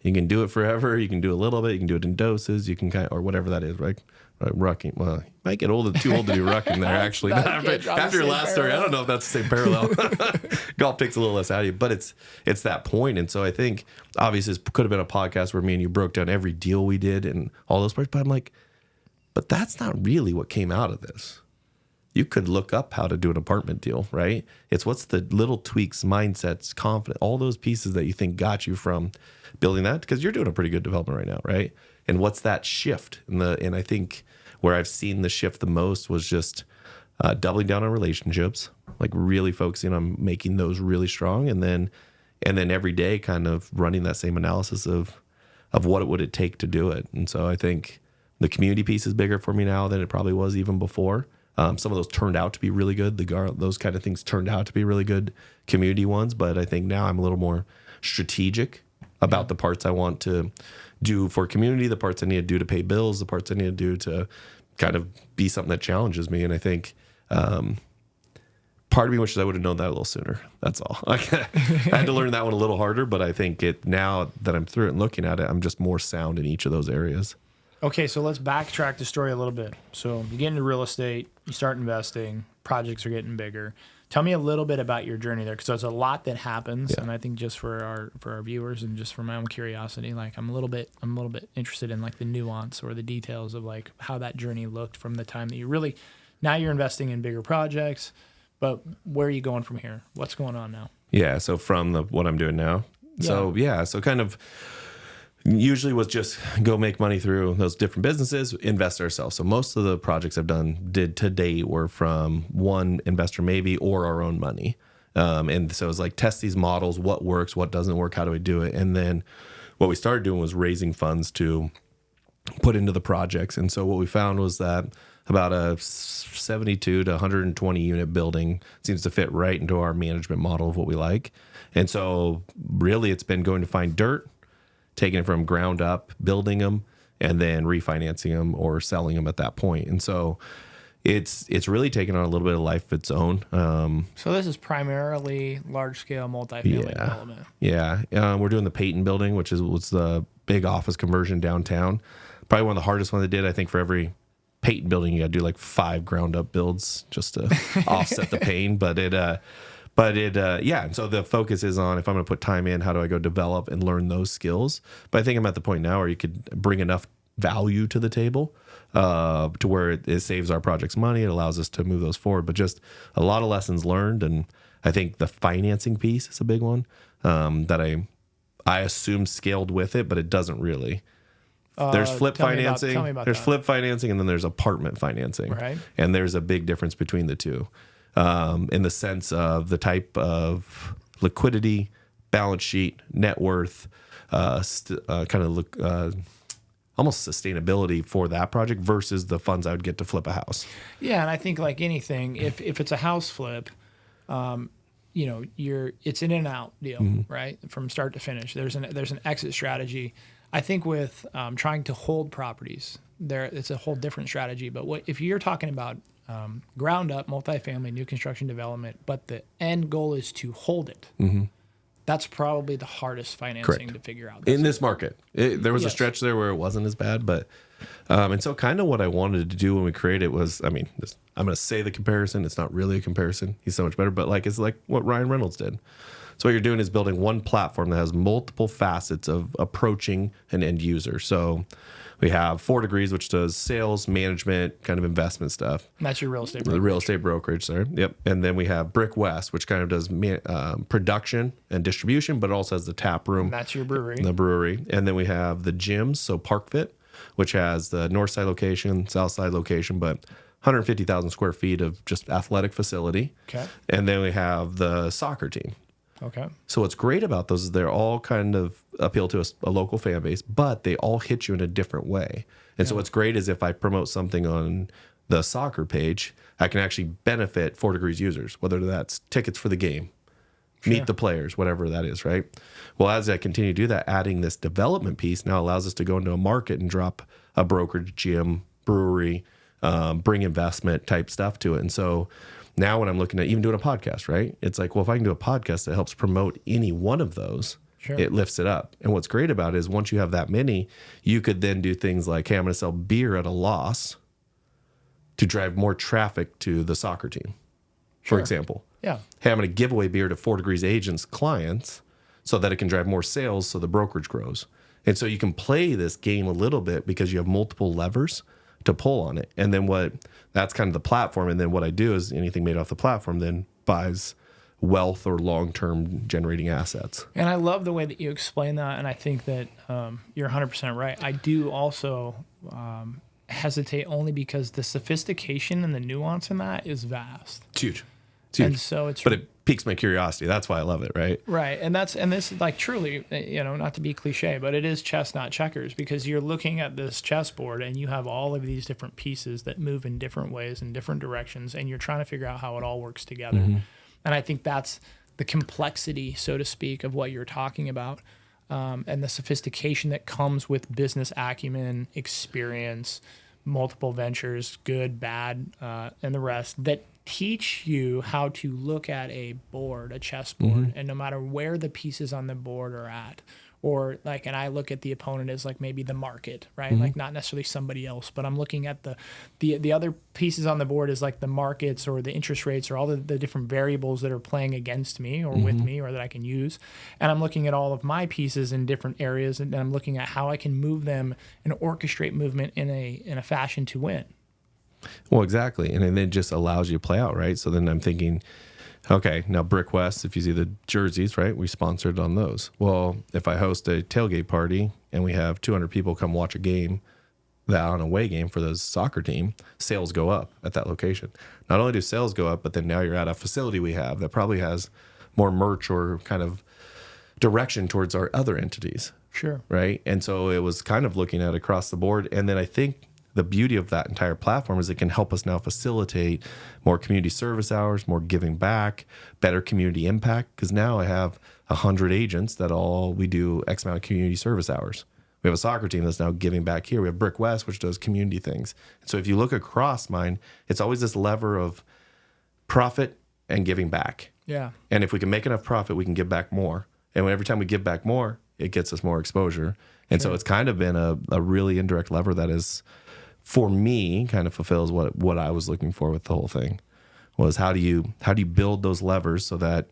You can do it forever. You can do a little bit. You can do it in doses. You can or whatever that is, right? Rucking. Well, you might get too old to do rucking there, actually. After your last story, I don't know if that's the same parallel. Golf takes a little less out of you, but it's that point. And so I think, obviously, this could have been a podcast where me and you broke down every deal we did and all those parts. But I'm like, but that's not really what came out of this. You could look up how to do an apartment deal, right? It's what's the little tweaks, mindsets, confidence, all those pieces that you think got you from building that, because you're doing a pretty good development right now, right? And what's that shift? And I think where I've seen the shift the most was just doubling down on relationships, like really focusing on making those really strong, and then every day kind of running that same analysis of what would it take to do it. And so I think the community piece is bigger for me now than it probably was even before. Some of those turned out to be really good. Those kind of things turned out to be really good community ones. But I think now I'm a little more strategic about the parts I want to do for community, the parts I need to do to pay bills, the parts I need to do to kind of be something that challenges me. And I think part of me wishes I would have known that a little sooner. That's all. I had to learn that one a little harder, but I think now that I'm through it and looking at it, I'm just more sound in each of those areas. Okay, so let's backtrack the story a little bit. So you get into real estate, you start investing, projects are getting bigger. Tell me a little bit about your journey there, because there's a lot that happens, and I think just for our viewers and just for my own curiosity, like I'm a little bit interested in like the nuance or the details of like how that journey looked from the time that now you're investing in bigger projects, but where are you going from here? What's going on now? Yeah, so from what I'm doing now. Yeah. So kind of usually was just go make money through those different businesses, invest ourselves. So most of the projects I've did to date were from one investor maybe, or our own money. And so it was like test these models, what works, what doesn't work, how do we do it? And then what we started doing was raising funds to put into the projects. And so what we found was that about a 72 to 120 unit building seems to fit right into our management model of what we like. And so really it's been going to find dirt, taking it from ground up, building them, and then refinancing them or selling them at that point. And so it's really taken on a little bit of life of its own. So this is primarily large-scale multifamily development. Yeah. We're doing the Peyton building, was the big office conversion downtown. Probably one of the hardest ones I did. I think for every Peyton building, you got to do like 5 ground-up builds just to offset the pain. But yeah. And so the focus is on, if I'm going to put time in, how do I go develop and learn those skills? But I think I'm at the point now where you could bring enough value to the table to where it saves our projects money. It allows us to move those forward, but just a lot of lessons learned. And I think the financing piece is a big one that I assume scaled with it, but it doesn't really. There's flip financing, flip financing, and then there's apartment financing. Right. And there's a big difference between the two in the sense of the type of liquidity, balance sheet, net worth, almost sustainability for that project versus the funds I would get to flip a house. Yeah, and I think like anything, if it's a house flip, it's an in and out deal, right, from start to finish. There's an exit strategy. I think with trying to hold properties, it's a whole different strategy. But if you're talking about ground up multifamily new construction development, but the end goal is to hold it. That's probably the hardest financing to figure out. In this market. There was a stretch there where it wasn't as bad, but and so kind of what I wanted to do when we created it was, I'm going to say the comparison. It's not really a comparison. He's so much better, but it's like what Ryan Reynolds did. So what you're doing is building one platform that has multiple facets of approaching an end user. So we have 4 Degrees, which does sales, management, kind of investment stuff. And that's your real estate brokerage. The real estate brokerage there. Yep. And then we have Brick West, which kind of does production and distribution, but it also has the tap room. And that's your brewery. The brewery. And then we have the gyms, so Park Fit, which has the north side location, south side location, but 150,000 square feet of just athletic facility. Okay. And then we have the soccer team. Okay. So what's great about those is they're all kind of appeal to a local fan base, but they all hit you in a different way. And so what's great is if I promote something on the soccer page, I can actually benefit 4 Degrees users, whether that's tickets for the game, meet the players, whatever that is, right? Well, as I continue to do that, adding this development piece now allows us to go into a market and drop a brokerage, gym, brewery, bring investment type stuff to it. And so now when I'm looking at even doing a podcast, right? It's like, well, if I can do a podcast that helps promote any one of those, it lifts it up. And what's great about it is once you have that many, you could then do things like, hey, I'm going to sell beer at a loss to drive more traffic to the soccer team, for example. Yeah. Hey, I'm going to give away beer to 4 Degrees agents, clients, so that it can drive more sales so the brokerage grows. And so you can play this game a little bit because you have multiple levers to pull on it. And then that's kind of the platform. And then what I do is anything made off the platform then buys wealth or long-term generating assets. And I love the way that you explain that. And I think that you're 100% right. I do also hesitate only because the sophistication and the nuance in that is vast. It's huge. It's huge. And so but it piques my curiosity. That's why I love it, right? Right. And this is like truly, not to be cliche, but it is chess, not checkers, because you're looking at this chessboard and you have all of these different pieces that move in different ways in different directions, and you're trying to figure out how it all works together. And I think that's the complexity, so to speak, of what you're talking about, and the sophistication that comes with business acumen, experience, multiple ventures, good, bad, and the rest, that teach you how to look at a board, a chessboard, and no matter where the pieces on the board are at, or and I look at the opponent as like maybe the market, right? Like not necessarily somebody else, but I'm looking at the other pieces on the board as like the markets or the interest rates or all the different variables that are playing against me or with me or that I can use. And I'm looking at all of my pieces in different areas, and I'm looking at how I can move them and orchestrate movement in a fashion to win. Well, exactly. And then it just allows you to play out, right? So then I'm thinking, okay, now Brick West, if you see the jerseys, right, we sponsored on those. Well, if I host a tailgate party and we have 200 people come watch a game, on an away game for the soccer team, sales go up at that location. Not only do sales go up, but then now you're at a facility we have that probably has more merch or kind of direction towards our other entities. Sure. Right? And so it was kind of looking at across the board. And then I think the beauty of that entire platform is it can help us now facilitate more community service hours, more giving back, better community impact. Because now I have 100 agents that we do X amount of community service hours. We have a soccer team that's now giving back here. We have Brick West, which does community things. And so if you look across mine, it's always this lever of profit and giving back. Yeah. And if we can make enough profit, we can give back more. And every time we give back more, it gets us more exposure. And so it's kind of been a really indirect lever that is, for me, kind of fulfills what I was looking for with the whole thing. Was how do you build those levers so that,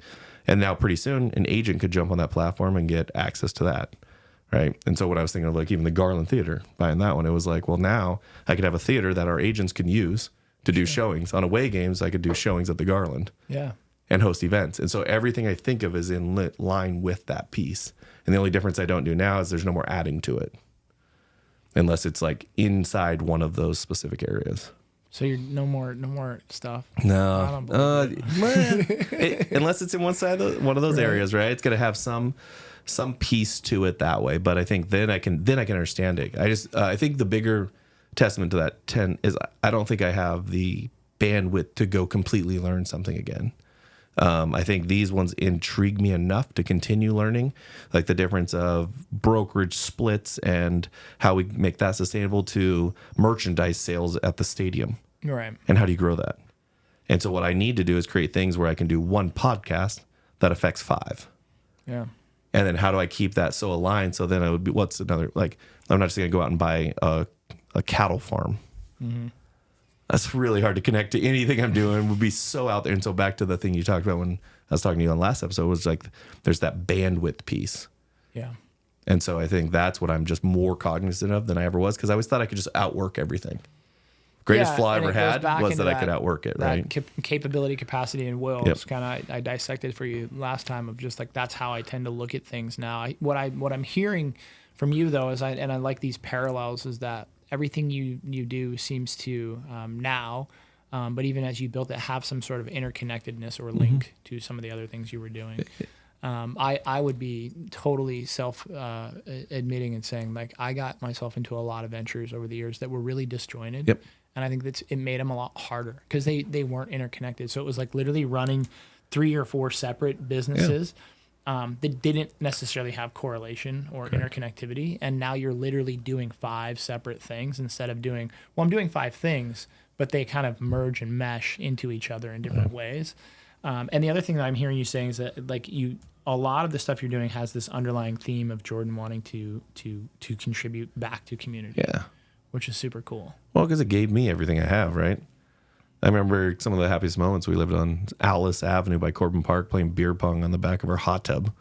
and now pretty soon an agent could jump on that platform and get access to that, right? And so what I was thinking of, like even the Garland Theater, buying that one, it was like, well, now I could have a theater that our agents can use to do showings. On away games, I could do showings at the Garland. Yeah. And host events. And so everything I think of is in line with that piece. And the only difference I don't do now is there's no more adding to it, unless it's like inside one of those specific areas. So you're no more stuff. No, I don't believe unless it's in one of those areas, right? It's gonna have some piece to it that way. But I think then I can understand it. I think the bigger testament to that 10 is I don't think I have the bandwidth to go completely learn something again. I think these ones intrigue me enough to continue learning, like the difference of brokerage splits and how we make that sustainable to merchandise sales at the stadium. Right. And how do you grow that? And so what I need to do is create things where I can do one podcast that affects 5. Yeah. And then how do I keep that so aligned? So then it would be, what's another, like, I'm not just going to go out and buy a cattle farm. Mm-hmm. That's really hard to connect to anything I'm doing. Would be so out there. And so back to the thing you talked about when I was talking to you on last episode was like, there's that bandwidth piece. Yeah. And so I think that's what I'm just more cognizant of than I ever was, because I always thought I could just outwork everything. Greatest flaw I ever had was that I could outwork it, right? Capability, capacity, and will. Yep. It's kind of I dissected for you last time of just like that's how I tend to look at things now. What I'm hearing from you though is I like these parallels is that everything you do seems to now, but even as you built it, have some sort of interconnectedness or link to some of the other things you were doing. I would be totally admitting and saying like I got myself into a lot of ventures over the years that were really disjointed. Yep. And I think it made them a lot harder because they weren't interconnected. So it was like literally running 3 or 4 separate businesses that didn't necessarily have correlation or interconnectivity. And now you're literally doing 5 separate things instead of doing, I'm doing 5 things, but they kind of merge and mesh into each other in different ways. And the other thing that I'm hearing you saying is that like a lot of the stuff you're doing has this underlying theme of Jordan wanting to contribute back to community. Yeah. Which is super cool. Well, because it gave me everything I have, right? I remember some of the happiest moments. We lived on Alice Avenue by Corbin Park playing beer pong on the back of our hot tub.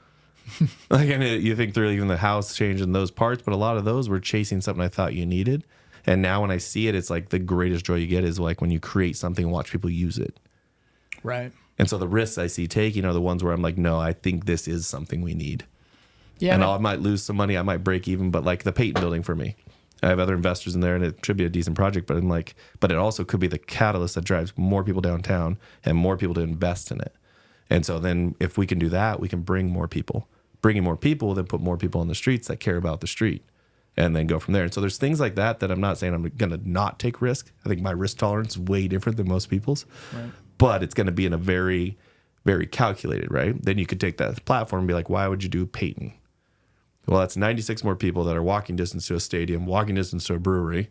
Like, and you think through even the house changing those parts, but a lot of those were chasing something I thought you needed. And now when I see it, it's like the greatest joy you get is like when you create something and watch people use it. Right. And so the risks I see taking are the ones where I'm like, no, I think this is something we need. Yeah. And I might lose some money, I might break even, but like the Peyton building for me. I have other investors in there and it should be a decent project, but I'm like, but it also could be the catalyst that drives more people downtown and more people to invest in it. And so then if we can do that, we can bring more people. Bringing more people, then put more people on the streets that care about the street and then go from there. And so there's things like that I'm not saying I'm going to not take risk. I think my risk tolerance is way different than most people's, right. But it's going to be in a very, very calculated, right? Then you could take that platform and be like, why would you do Peyton? Well, that's 96 more people that are walking distance to a stadium, walking distance to a brewery,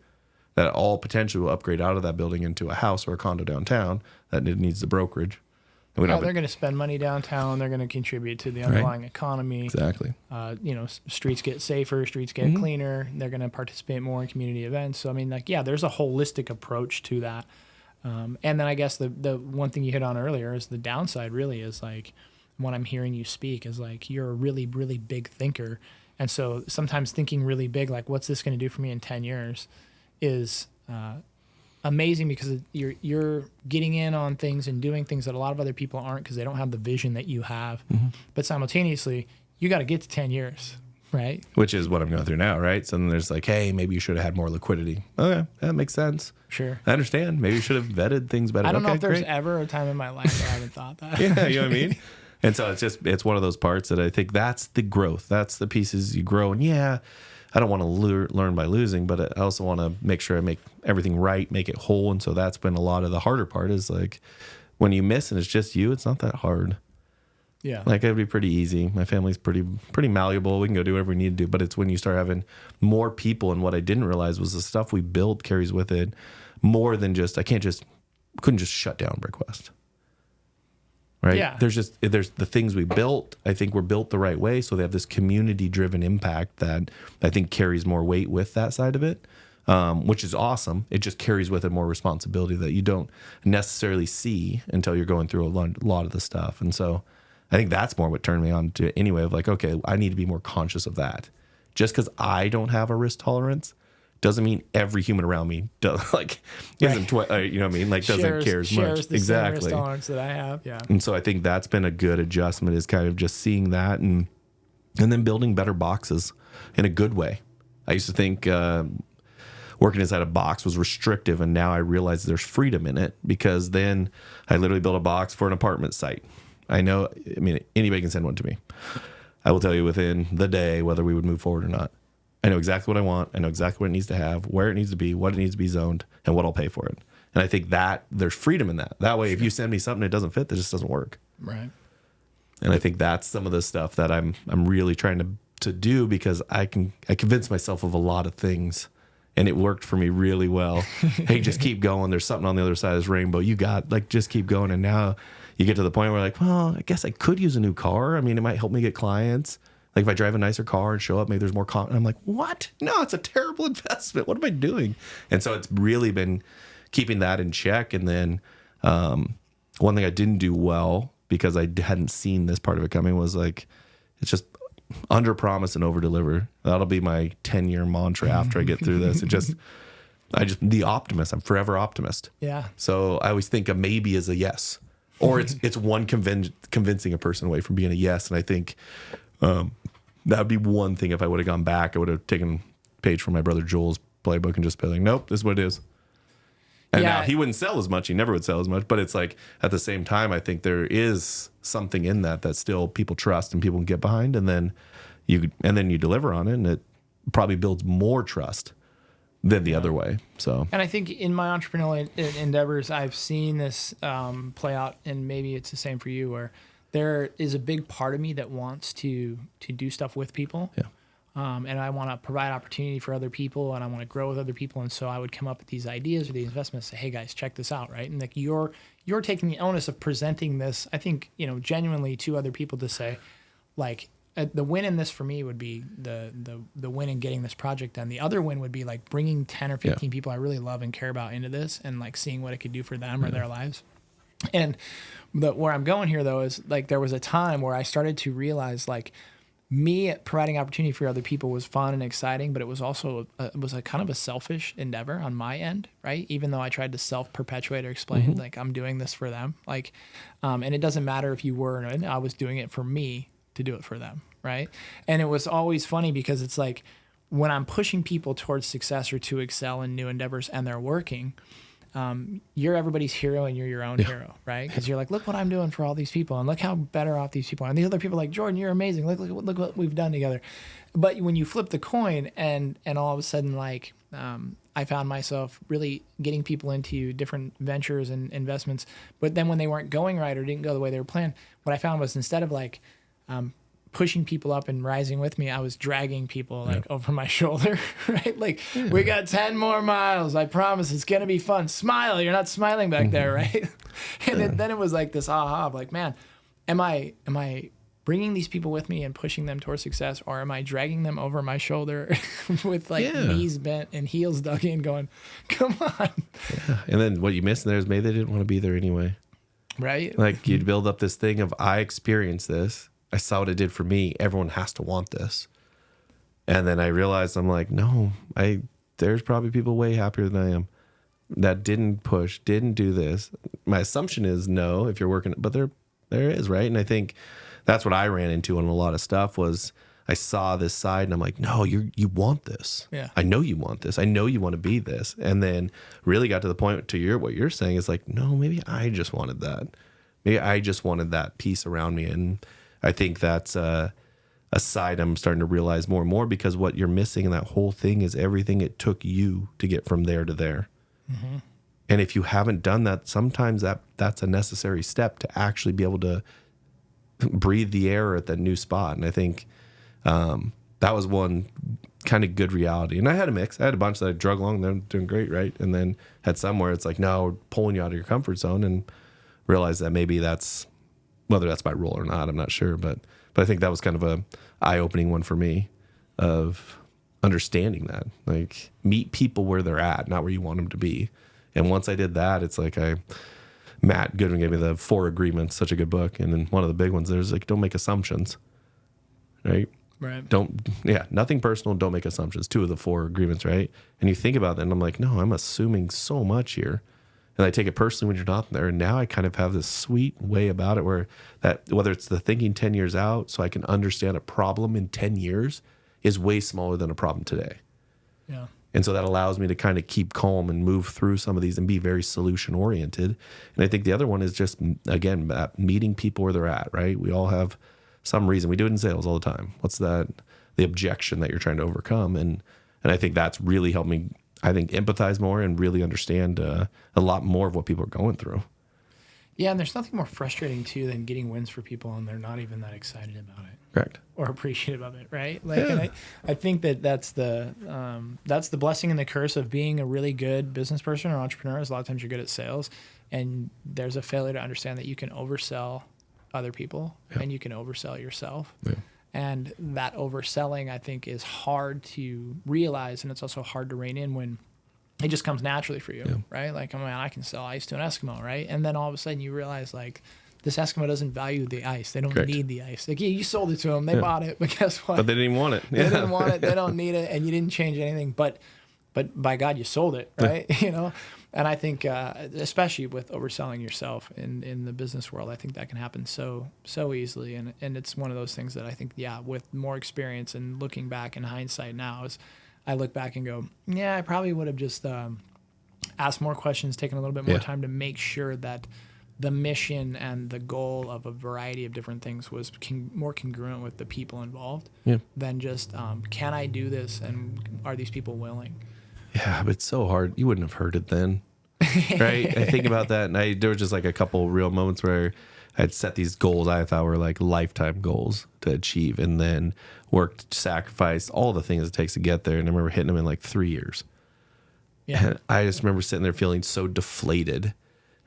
that all potentially will upgrade out of that building into a house or a condo downtown that needs the brokerage. And they're going to spend money downtown. They're going to contribute to the underlying economy. Exactly. Streets get safer, streets get cleaner. They're going to participate more in community events. So, I mean, like, yeah, there's a holistic approach to that. And then I guess the one thing you hit on earlier is the downside really is like when I'm hearing you speak is like you're a really, really big thinker. And so sometimes thinking really big, like what's this going to do for me in 10 years is amazing because you're getting in on things and doing things that a lot of other people aren't because they don't have the vision that you have. Mm-hmm. But simultaneously, you got to get to 10 years, right? Which is what I'm going through now, right? So then there's like, hey, maybe you should have had more liquidity. Okay, that makes sense. Sure. I understand. Maybe you should have vetted things better. I don't know if there's ever a time in my life where I haven't thought that. Yeah, you know what I mean? And so it's one of those parts that I think that's the growth. That's the pieces you grow. And yeah, I don't want to learn by losing, but I also want to make sure I make everything right, make it whole. And so that's been a lot of the harder part is like when you miss and it's just you, it's not that hard. Yeah. Like it'd be pretty easy. My family's pretty malleable. We can go do whatever we need to do. But it's when you start having more people, and what I didn't realize was the stuff we build carries with it more than just, couldn't just shut down Brick West. Right? Yeah. There's the things we built, I think were built the right way. So they have this community driven impact that I think carries more weight with that side of it, which is awesome. It just carries with it more responsibility that you don't necessarily see until you're going through a lot of the stuff. And so I think that's more what turned me on to anyway of like, okay, I need to be more conscious of that. Just because I don't have a risk tolerance doesn't mean every human around me does, like, isn't, you know what I mean? Like, doesn't care as much. The same risk tolerance that I have. Yeah. And so I think that's been a good adjustment, is kind of just seeing that and then building better boxes in a good way. I used to think working inside a box was restrictive, and now I realize there's freedom in it, because then I literally built a box for an apartment site. I mean, anybody can send one to me. I will tell you within the day whether we would move forward or not. I know exactly what I want. I know exactly what it needs to have, where it needs to be, what it needs to be zoned, and what I'll pay for it. And I think that there's freedom in that. That way, if you send me something that doesn't fit, that just doesn't work. Right. And I think that's some of the stuff that I'm really trying to do, because I convince myself of a lot of things, and it worked for me really well. Hey, just keep going. There's something on the other side of this rainbow. Just keep going. And now you get to the point where like, well, I guess I could use a new car. I mean, it might help me get clients. Like if I drive a nicer car and show up, maybe there's more confidence. I'm like, what? No, it's a terrible investment. What am I doing? And so it's really been keeping that in check. And then one thing I didn't do well, because I hadn't seen this part of it coming, was like, it's just under promise and over deliver. That'll be my 10-year mantra after I get through this. The optimist. I'm forever optimist. Yeah. So I always think a maybe is a yes, or it's one convincing a person away from being a yes. And I think that would be one thing. If I would have gone back, I would have taken a page from my brother Joel's playbook and just been like, nope, this is what it is. And now he wouldn't sell as much. He never would sell as much. But it's like, at the same time, I think there is something in that still people trust and people can get behind. And then you deliver on it, and it probably builds more trust than the other way. So, and I think in my entrepreneurial endeavors, I've seen this play out, and maybe it's the same for you, where there is a big part of me that wants to do stuff with people. Yeah. And I want to provide opportunity for other people, and I want to grow with other people. And so I would come up with these ideas or these investments, say, hey guys, check this out. Right. And like you're taking the onus of presenting this, I think, genuinely to other people to say, like, the win in this for me would be the win in getting this project done. The other win would be like bringing 10 or 15 people I really love and care about into this, and like seeing what it could do for them or their lives. And where I'm going here though is like, there was a time where I started to realize like me providing opportunity for other people was fun and exciting, but it was also a kind of a selfish endeavor on my end, right? Even though I tried to self-perpetuate or explain like I'm doing this for them, like, and it doesn't matter if you were or not, I was doing it for me to do it for them, right? And it was always funny because it's like when I'm pushing people towards success or to excel in new endeavors and they're working, you're everybody's hero and you're your own hero, right? Because you're like, look what I'm doing for all these people, and look how better off these people are. And these other people are like, Jordan, you're amazing. Look what we've done together. But when you flip the coin and all of a sudden, like, I found myself really getting people into different ventures and investments. But then when they weren't going right or didn't go the way they were planned, what I found was instead of like pushing people up and rising with me, I was dragging people like over my shoulder, right? Like, we got 10 more miles. I promise it's going to be fun. Smile. You're not smiling back there, right? And then it was like this aha of like, man, am I bringing these people with me and pushing them towards success, or am I dragging them over my shoulder with like knees bent and heels dug in going, come on. Yeah. And then what you missed there is maybe they didn't want to be there anyway. Right. Like you'd build up this thing of, I experienced this. I saw what it did for me. Everyone has to want this. And then I realized, I'm like, no, there's probably people way happier than I am that didn't push, didn't do this. My assumption is no, if you're working, but there is, right? And I think that's what I ran into on a lot of stuff was I saw this side and I'm like, no, you want this. Yeah. I know you want this. I know you want to be this. And then really got to the point to what you're saying is like, no, maybe I just wanted that. Maybe I just wanted that piece around me. And I think that's a side I'm starting to realize more and more, because what you're missing in that whole thing is everything it took you to get from there to there. Mm-hmm. And if you haven't done that, sometimes that's a necessary step to actually be able to breathe the air at that new spot. And I think that was one kind of good reality. And I had a mix. I had a bunch that I drug along, they're doing great, right? And then had some where it's like, no, we're pulling you out of your comfort zone, and realized that maybe that's, whether that's by rule or not, I'm not sure. But I think that was kind of a eye-opening one for me of understanding that. Like, meet people where they're at, not where you want them to be. And once I did that, it's like Matt Goodwin gave me the 4 Agreements, such a good book. And then one of the big ones, there's like, don't make assumptions, right? Right. Nothing personal, don't make assumptions. 2 of the 4 Agreements, right? And you think about that, and I'm like, no, I'm assuming so much here. And I take it personally when you're not there. And now I kind of have this sweet way about it where that, whether it's the thinking 10 years out, so I can understand a problem in 10 years is way smaller than a problem today. Yeah. And so that allows me to kind of keep calm and move through some of these and be very solution oriented. And I think the other one is just, again, meeting people where they're at, right? We all have some reason. We do it in sales all the time. What's the objection that you're trying to overcome? And I think that's really helped me, I think, empathize more and really understand a lot more of what people are going through. Yeah, and there's nothing more frustrating too than getting wins for people and they're not even that excited about it. Correct. Or appreciative of it, right? Like, and I think that's the blessing and the curse of being a really good business person or entrepreneur. Is a lot of times you're good at sales, and there's a failure to understand that you can oversell other people and you can oversell yourself. Yeah. And that overselling, I think, is hard to realize, and it's also hard to rein in when it just comes naturally for you, right? Like, oh man, I can sell ice to an Eskimo, right? And then all of a sudden you realize, like, this Eskimo doesn't value the ice. They don't need the ice. Like, yeah, you sold it to them, they bought it, but guess what? But they didn't want it. They didn't want it. They don't need it, and you didn't change anything. But by God, you sold it, right? You know. And I think, especially with overselling yourself in the business world, I think that can happen so easily. And it's one of those things that I think, with more experience and looking back in hindsight now, is I look back and go, I probably would have just asked more questions, taken a little bit more time to make sure that the mission and the goal of a variety of different things was more congruent with the people involved than just, can I do this, and are these people willing? Yeah, but it's so hard. You wouldn't have heard it then, right? I think about that, and there was just like a couple real moments where I'd set these goals I thought were like lifetime goals to achieve, and then worked, sacrificed all the things it takes to get there. And I remember hitting them in like 3 years. Yeah, and I just remember sitting there feeling so deflated.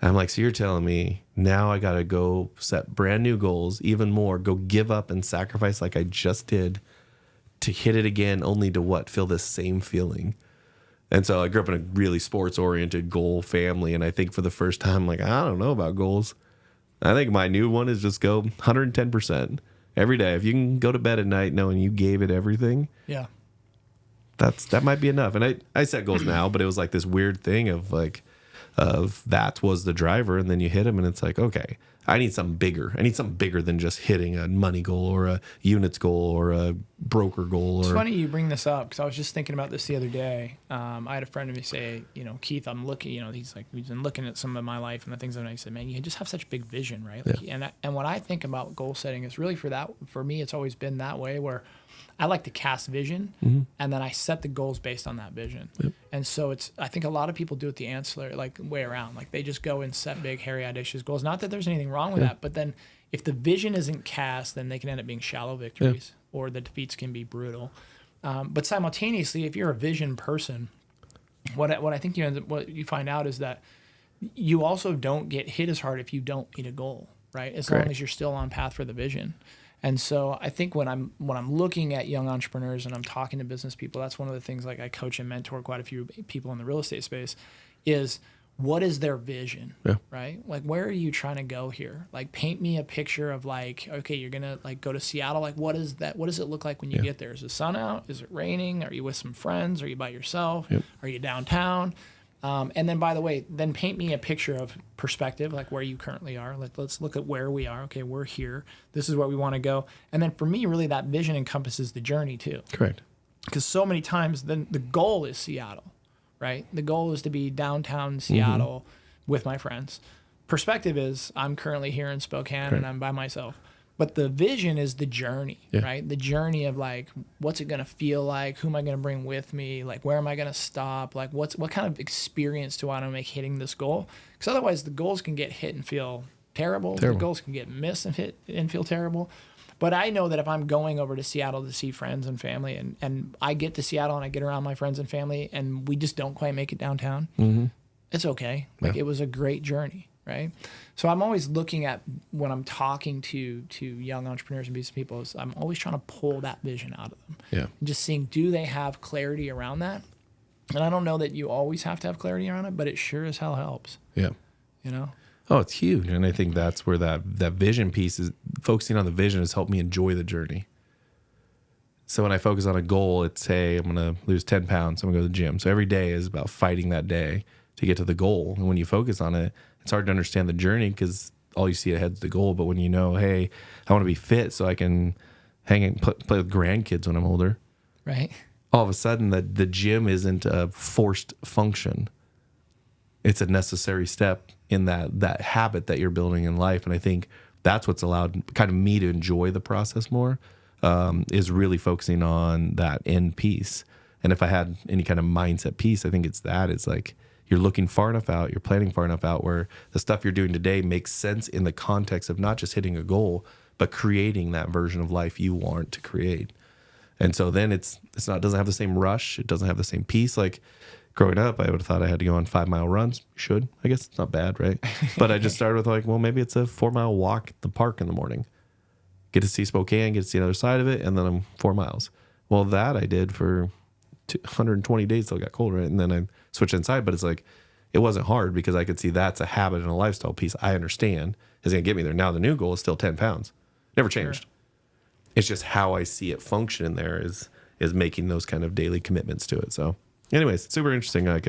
And I'm like, so you're telling me now I got to go set brand new goals, even more, go give up and sacrifice like I just did to hit it again, only to feel this same feeling. And so I grew up in a really sports-oriented goal family, and I think for the first time, like, I don't know about goals. I think my new one is just go 110% every day. If you can go to bed at night knowing you gave it everything, that might be enough. And I set goals now, but it was like this weird thing of that was the driver, and then you hit them, and it's like, okay, I need something bigger. I need something bigger than just hitting a money goal or a units goal or a broker goal. It's funny you bring this up, because I was just thinking about this the other day. I had a friend of me say, Keith, I'm looking, he's like, we've been looking at some of my life and the things that I said, man, you just have such big vision, right? Like, and when I think about goal setting, it's really for me, it's always been that way, where I like to cast vision, and then I set the goals based on that vision. Yep. And so I think a lot of people do it the ancillary, like, way around. Like, they just go and set big, hairy, audacious goals. Not that there's anything wrong with that, but then if the vision isn't cast, then they can end up being shallow victories, or the defeats can be brutal. But simultaneously, if you're a vision person, what I think what you find out is that you also don't get hit as hard if you don't meet a goal, right? As long as you're still on path for the vision. And so I think when I'm looking at young entrepreneurs and I'm talking to business people, that's one of the things, like, I coach and mentor quite a few people in the real estate space, is what is their vision, right? Like, where are you trying to go here? Like, paint me a picture of, like, okay, you're going to, like, go to Seattle. Like, what is that? What does it look like when you get there? Is the sun out? Is it raining? Are you with some friends? Are you by yourself? Are you downtown? And then, by the way, then paint me a picture of perspective, like where you currently are. Let's look at where we are. Okay, we're here. This is where we want to go. And then for me, really, that vision encompasses the journey too. Correct. Because so many times then the goal is Seattle, right? The goal is to be downtown Seattle with my friends. Perspective is I'm currently here in Spokane and I'm by myself. But the vision is the journey, right? The journey of, like, what's it going to feel like? Who am I going to bring with me? Like, where am I going to stop? Like, what kind of experience do I want to make hitting this goal? Because otherwise the goals can get hit and feel terrible. The goals can get missed and hit and feel terrible. But I know that if I'm going over to Seattle to see friends and family, and I get to Seattle and I get around my friends and family, and we just don't quite make it downtown, it's okay. Like, it was a great journey, right? So I'm always looking at, when I'm talking to young entrepreneurs and business people, I'm always trying to pull that vision out of them. Yeah. And just seeing, do they have clarity around that? And I don't know that you always have to have clarity around it, but it sure as hell helps. Yeah. You know? Oh, it's huge. And I think that's where that vision piece is. Focusing on the vision has helped me enjoy the journey. So when I focus on a goal, it's, hey, I'm going to lose 10 pounds. I'm going to go to the gym. So every day is about fighting that day to get to the goal. And when you focus on it, it's hard to understand the journey because all you see ahead is the goal. But when you know, hey, I want to be fit so I can hang and play with grandkids when I'm older. Right. All of a sudden, the gym isn't a forced function. It's a necessary step in that habit that you're building in life. And I think that's what's allowed kind of me to enjoy the process more, is really focusing on that end piece. And if I had any kind of mindset piece, I think it's that. It's like you're looking far enough out, you're planning far enough out where the stuff you're doing today makes sense in the context of not just hitting a goal, but creating that version of life you want to create. And so then it doesn't have the same rush. It doesn't have the same peace. Like growing up, I would have thought I had to go on 5-mile runs. Should, I guess it's not bad, right? But I just started with like, well, maybe it's a 4-mile walk at the park in the morning. Get to see Spokane, get to see the other side of it, and then I'm 4 miles. Well, that I did for 120 days till it got cold, right? And then I switched inside, but it's like, it wasn't hard because I could see that's a habit and a lifestyle piece I understand is going to get me there. Now the new goal is still 10 pounds. Never changed. Sure. It's just how I see it function in there is making those kind of daily commitments to it. So anyways, it's super interesting, like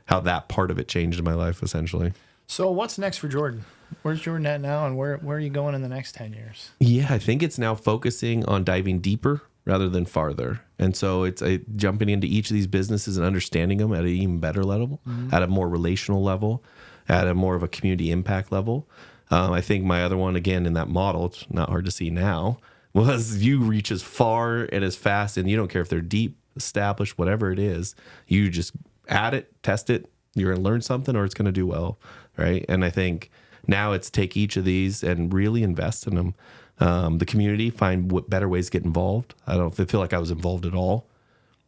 how that part of it changed in my life, essentially. So what's next for Jordan? Where's Jordan at now, and where are you going in the next 10 years? Yeah, I think it's now focusing on diving deeper rather than farther. And so it's jumping into each of these businesses and understanding them at an even better level, at a more relational level, at a more of a community impact level. I think my other one, again, in that model, it's not hard to see now, was you reach as far and as fast, and you don't care if they're deep, established, whatever it is, you just add it, test it, you're going to learn something or it's going to do well, right? And I think now it's take each of these and really invest in them. The community, find what better ways to get involved. I don't feel like I was involved at all.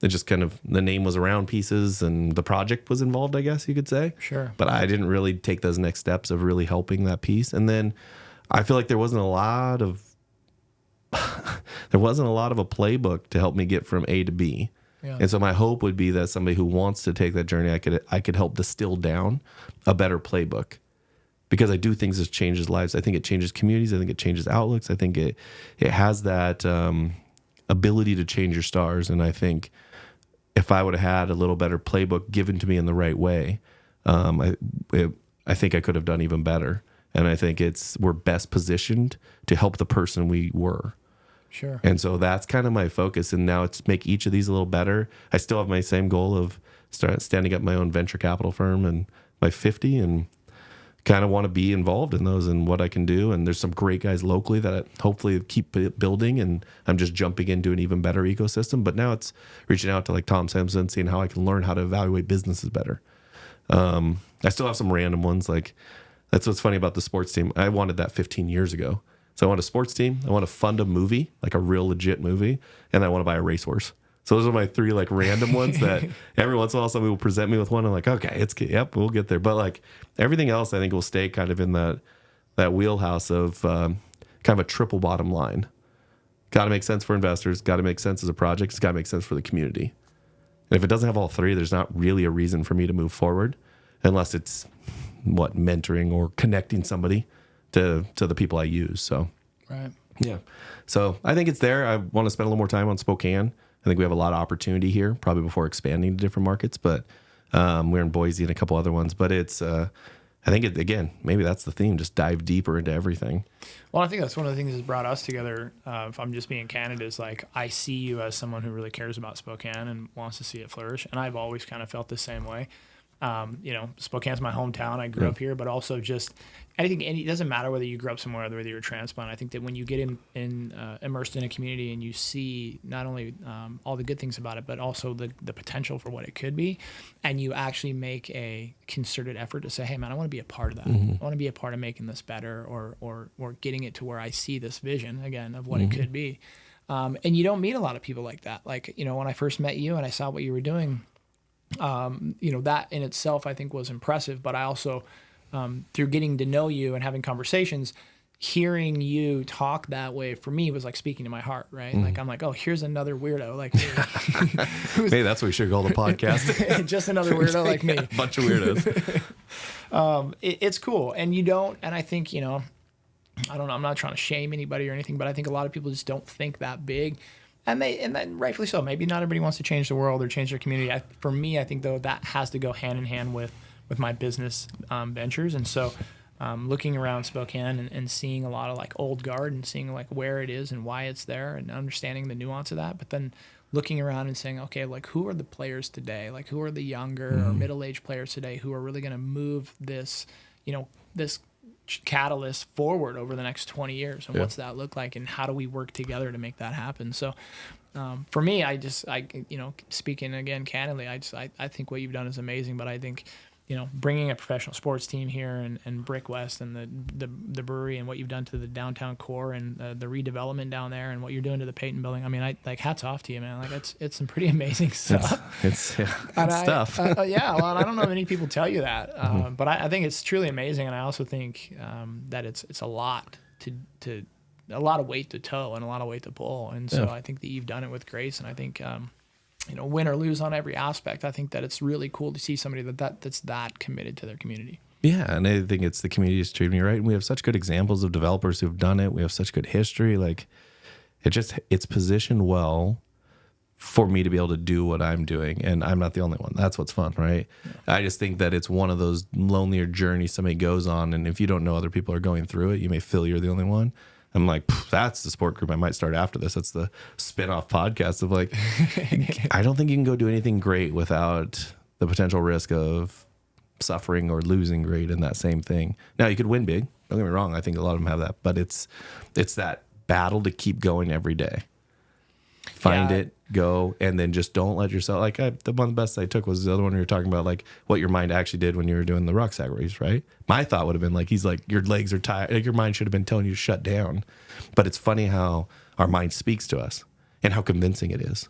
It just kind of, the name was around pieces and the project was involved, I guess you could say. Sure. But I didn't really take those next steps of really helping that piece. And then I feel like there wasn't a lot of a playbook to help me get from A to B. Yeah. And so my hope would be that somebody who wants to take that journey, I could help distill down a better playbook. Because I do think this changes lives. I think it changes communities. I think it changes outlooks. I think it has that ability to change your stars. And I think if I would have had a little better playbook given to me in the right way, I think I could have done even better. And I think we're best positioned to help the person we were. Sure. And so that's kind of my focus. And now it's make each of these a little better. I still have my same goal of standing up my own venture capital firm and by 50 and kind of want to be involved in those and what I can do. And there's some great guys locally that I hopefully keep building, and I'm just jumping into an even better ecosystem. But now it's reaching out to like Tom Simpson, seeing how I can learn how to evaluate businesses better. I still have some random ones. Like that's what's funny about the sports team. I wanted that 15 years ago. So I want a sports team. I want to fund a movie, like a real legit movie. And I want to buy a racehorse. So those are my 3 like random ones that every once in a while somebody will present me with one. I'm like, okay, yep, we'll get there. But like everything else, I think will stay kind of in that wheelhouse of kind of a triple bottom line. Got to make sense for investors. Got to make sense as a project. It's got to make sense for the community. And if it doesn't have all 3, there's not really a reason for me to move forward, unless it's mentoring or connecting somebody to the people I use. So right, yeah. So I think it's there. I want to spend a little more time on Spokane. I think we have a lot of opportunity here, probably before expanding to different markets. But we're in Boise and a couple other ones. But it's, I think, again, maybe that's the theme, just dive deeper into everything. Well, I think that's one of the things that's brought us together, if I'm just being candid, is like I see you as someone who really cares about Spokane and wants to see it flourish. And I've always kind of felt the same way. Spokane's my hometown. I grew up here, but also just anything. It doesn't matter whether you grew up somewhere or whether you're a transplant. I think that when you get immersed in a community and you see not only all the good things about it, but also the potential for what it could be, and you actually make a concerted effort to say, hey, man, I want to be a part of that. I want to be a part of making this better or getting it to where I see this vision again of what it could be. And you don't meet a lot of people like that. Like, when I first met you and I saw what you were doing, that in itself, I think was impressive, but I also, through getting to know you and having conversations, hearing you talk that way for me was like speaking to my heart, right? Like, I'm like, oh, here's another weirdo like me. Hey, that's what we should call the podcast. Just another weirdo like me. A bunch of weirdos. It's cool. And I think, I don't know, I'm not trying to shame anybody or anything, but I think a lot of people just don't think that big. And then rightfully so. Maybe not everybody wants to change the world or change their community. For me, I think though that has to go hand in hand with my business ventures. And so, looking around Spokane and seeing a lot of like old guard and seeing like where it is and why it's there and understanding the nuance of that. But then looking around and saying, okay, like who are the players today? Like who are the younger or middle-aged players today who are really going to move this, this catalyst forward over the next 20 years, and what's that look like, and how do we work together to make that happen? So for me, I speaking again candidly, I think what you've done is amazing, but I think bringing a professional sports team here and Brick West and the brewery and what you've done to the downtown core and the redevelopment down there and what you're doing to the Peyton building, I mean, I like hats off to you, man. Like it's some pretty amazing stuff. It's stuff. Well, I don't know if many people tell you that, but I think it's truly amazing, and I also think that it's a lot to a lot of weight to tow and a lot of weight to pull, and so I think that you've done it with grace, and I think win or lose on every aspect, I think that it's really cool to see somebody that's that committed to their community. Yeah, and I think it's the community is treating you right. And we have such good examples of developers who've done it. We have such good history. Like it's positioned well for me to be able to do what I'm doing, and I'm not the only one. That's what's fun, right? Yeah. I just think that it's one of those lonelier journeys somebody goes on, and if you don't know other people are going through it, you may feel you're the only one. I'm like, that's the sport group I might start after this. That's the spin-off podcast of like, I don't think you can go do anything great without the potential risk of suffering or losing great in that same thing. Now, you could win big. Don't get me wrong. I think a lot of them have that. But it's that battle to keep going every day. Find it, go, and then just don't let yourself, like the one of the best I took was the other one we were talking about, like what your mind actually did when you were doing the rucksack race, right? My thought would have been like, he's like, your legs are tired. Like your mind should have been telling you to shut down. But it's funny how our mind speaks to us and how convincing it is.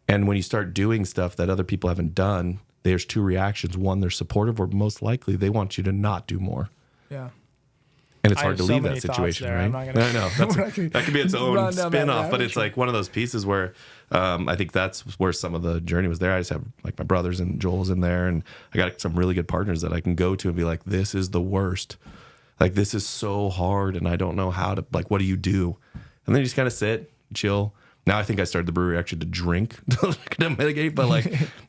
And when you start doing stuff that other people haven't done, there's two reactions. One, they're supportive, or most likely they want you to not do more. Yeah. And it's hard to leave that situation, right? I know. That could be its own spin-off, but it's like one of those pieces where I think that's where some of the journey was there. I just have like my brothers and Joel's in there, and I got some really good partners that I can go to and be like, this is the worst. Like, this is so hard, and I don't know how to, like, what do you do? And then you just kind of sit, chill. Now I think I started the brewery actually to drink to mitigate, but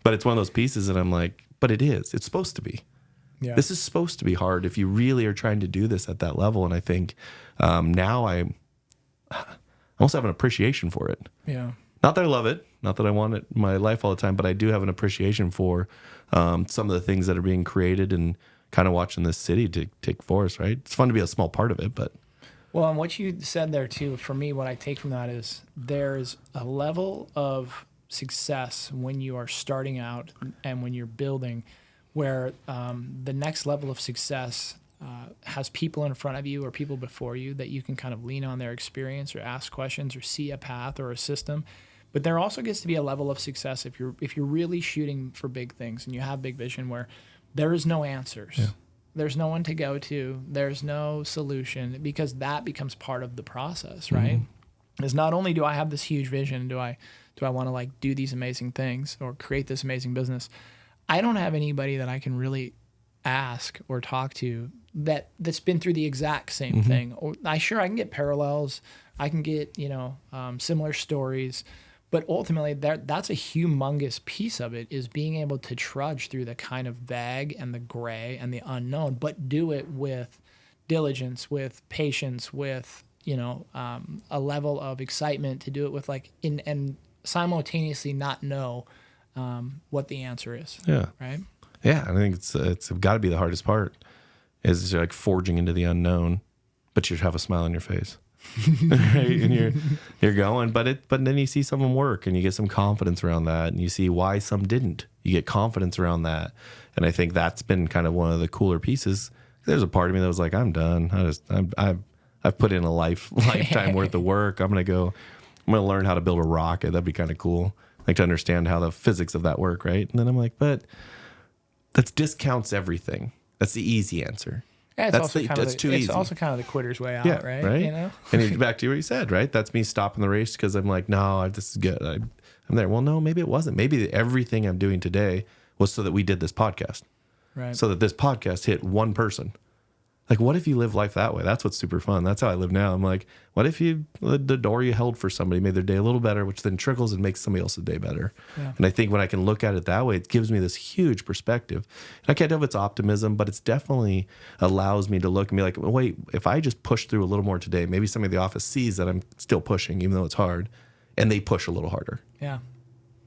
it's one of those pieces, and I'm like, but it's supposed to be. Yeah. This is supposed to be hard if you really are trying to do this at that level. And I think now I almost have an appreciation for it. Yeah. Not that I love it, not that I want it in my life all the time, but I do have an appreciation for some of the things that are being created and kind of watching this city to take force, right? It's fun to be a small part of it, but. Well, and what you said there too, for me, what I take from that is there's a level of success when you are starting out and when you're building where the next level of success has people in front of you or people before you that you can kind of lean on their experience or ask questions or see a path or a system. But there also gets to be a level of success if you're really shooting for big things and you have big vision where there is no answers. Yeah. There's no one to go to. There's no solution, because that becomes part of the process, right? Is not only do I have this huge vision, do I want to like do these amazing things or create this amazing business, I don't have anybody that I can really ask or talk to that's been through the exact same thing. Or I can get parallels, I can get similar stories, but ultimately that's a humongous piece of it, is being able to trudge through the kind of vague and the gray and the unknown, but do it with diligence, with patience, with a level of excitement to do it with and simultaneously not know what the answer is. Yeah. Right. Yeah, I think it's got to be the hardest part is like forging into the unknown, but you have a smile on your face, right? And you're going, but then you see someone work and you get some confidence around that, and you see why some didn't. You get confidence around that, and I think that's been kind of one of the cooler pieces. There's a part of me that was like, I'm done. I've put in a lifetime worth of work. I'm gonna learn how to build a rocket. That'd be kind of cool. Like to understand how the physics of that work, right? And then I'm like, but that discounts everything. That's the easy answer. Yeah, it's also kind of the quitter's way out, yeah, right? You know? And back to what you said, right? That's me stopping the race because I'm like, no, this is good. I'm there. Well, no, maybe it wasn't. Maybe everything I'm doing today was so that we did this podcast. Right. So that this podcast hit one person. Like, what if you live life that way? That's what's super fun. That's how I live now. I'm like, what if the door you held for somebody made their day a little better, which then trickles and makes somebody else's day better. Yeah. And I think when I can look at it that way, it gives me this huge perspective. And I can't tell if it's optimism, but it's definitely allows me to look and be like, wait, if I just push through a little more today, maybe somebody in the office sees that I'm still pushing, even though it's hard, and they push a little harder. Yeah.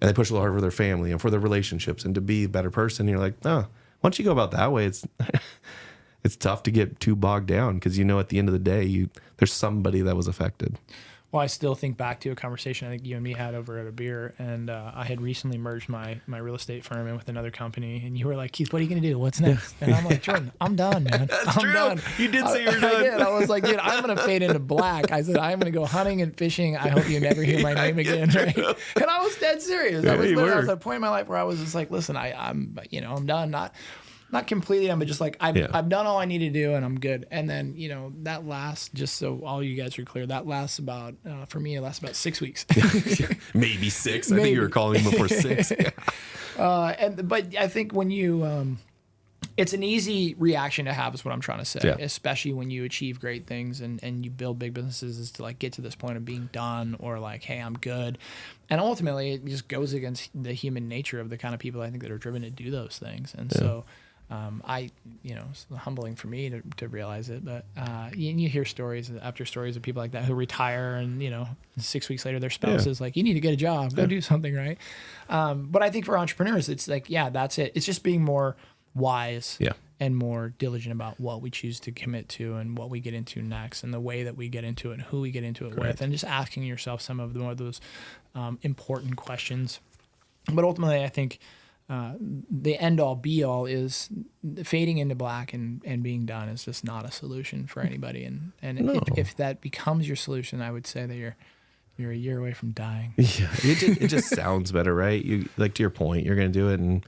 And they push a little harder for their family and for their relationships and to be a better person. You're like, oh, once you go about that way, it's tough to get too bogged down because at the end of the day, there's somebody that was affected. Well, I still think back to a conversation I think you and me had over at a beer, and I had recently merged my real estate firm in with another company, and you were like, Keith, what are you going to do? What's next? And I'm like, Jordan, I'm done, man. That's true. Done. You did say you were done. I did. I was like, dude, I'm going to fade into black. I said, I'm going to go hunting and fishing. I hope you never hear my name again. Right? And I was dead serious. I was at a point in my life where I was just like, listen, I'm done. Not completely done, but just like I've done all I need to do and I'm good. And then, that lasts, just so all you guys are clear, that lasts about, for me, it lasts about 6 weeks. Maybe 6. Maybe. I think you were calling me before 6. But I think when you, it's an easy reaction to have is what I'm trying to say, especially when you achieve great things and you build big businesses is to like get to this point of being done or like, hey, I'm good. And ultimately it just goes against the human nature of the kind of people I think that are driven to do those things. And so, it's humbling for me to realize it, but you hear stories after stories of people like that who retire and, 6 weeks later, their spouse is like, you need to get a job, go do something, right? But I think for entrepreneurs, it's like, that's it. It's just being more wise and more diligent about what we choose to commit to and what we get into next and the way that we get into it and who we get into it with, and just asking yourself some of those important questions. But ultimately, I think the end all be all is fading into black and being done is just not a solution for anybody. And if that becomes your solution, I would say that you're a year away from dying. Yeah, it just sounds better, right? You like to your point, you're going to do it and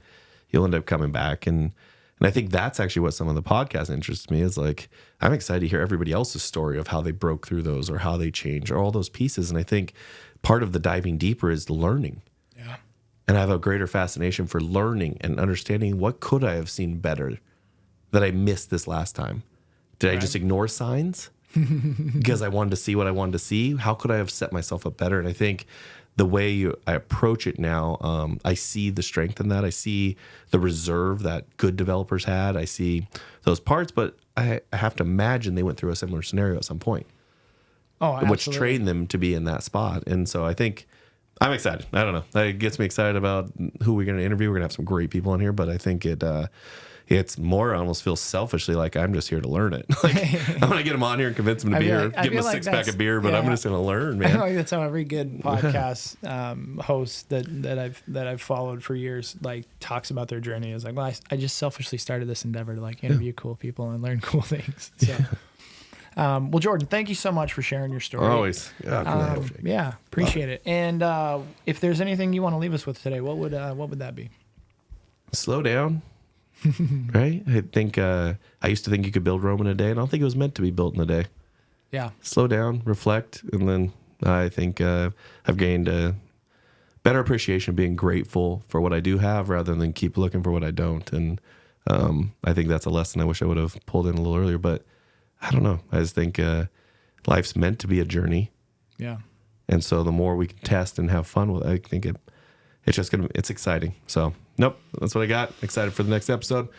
you'll end up coming back. And I think that's actually what some of the podcast interests me is like, I'm excited to hear everybody else's story of how they broke through those or how they changed or all those pieces. And I think part of the diving deeper is the learning. Yeah. And I have a greater fascination for learning and understanding what could I have seen better that I missed this last time. Did I just ignore signs because I wanted to see what I wanted to see? How could I have set myself up better? And I think the way I approach it now, I see the strength in that. I see the reserve that good developers had. I see those parts, but I have to imagine they went through a similar scenario at some point. Oh, absolutely. Which trained them to be in that spot. And so I think I'm excited. I don't know. That gets me excited about who we're going to interview. We're going to have some great people on here, but I think it's more, I almost feel selfishly like I'm just here to learn it. Like, I'm going to get them on here and convince them to be here, give them a 6-pack of beer, but I'm just going to learn, man. I feel like that's how every good podcast host that I've followed for years, like talks about their journey is like, well, I just selfishly started this endeavor to like interview cool people and learn cool things. So. Well, Jordan, thank you so much for sharing your story. Always. Appreciate it. And if there's anything you want to leave us with today, what would that be? Slow down. Right? I think I used to think you could build Rome in a day, and I don't think it was meant to be built in a day. Yeah. Slow down, reflect, and then I think I've gained a better appreciation of being grateful for what I do have rather than keep looking for what I don't. And I think that's a lesson I wish I would have pulled in a little earlier, but I don't know. I just think life's meant to be a journey. Yeah. And so the more we can test and have fun with it, I think it's exciting. So, nope, that's what I got. Excited for the next episode.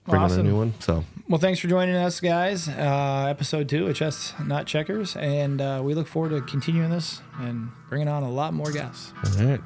Bring on a new one. So, well, thanks for joining us, guys. Episode 2 of Chess Not Checkers. And we look forward to continuing this and bringing on a lot more guests. All right.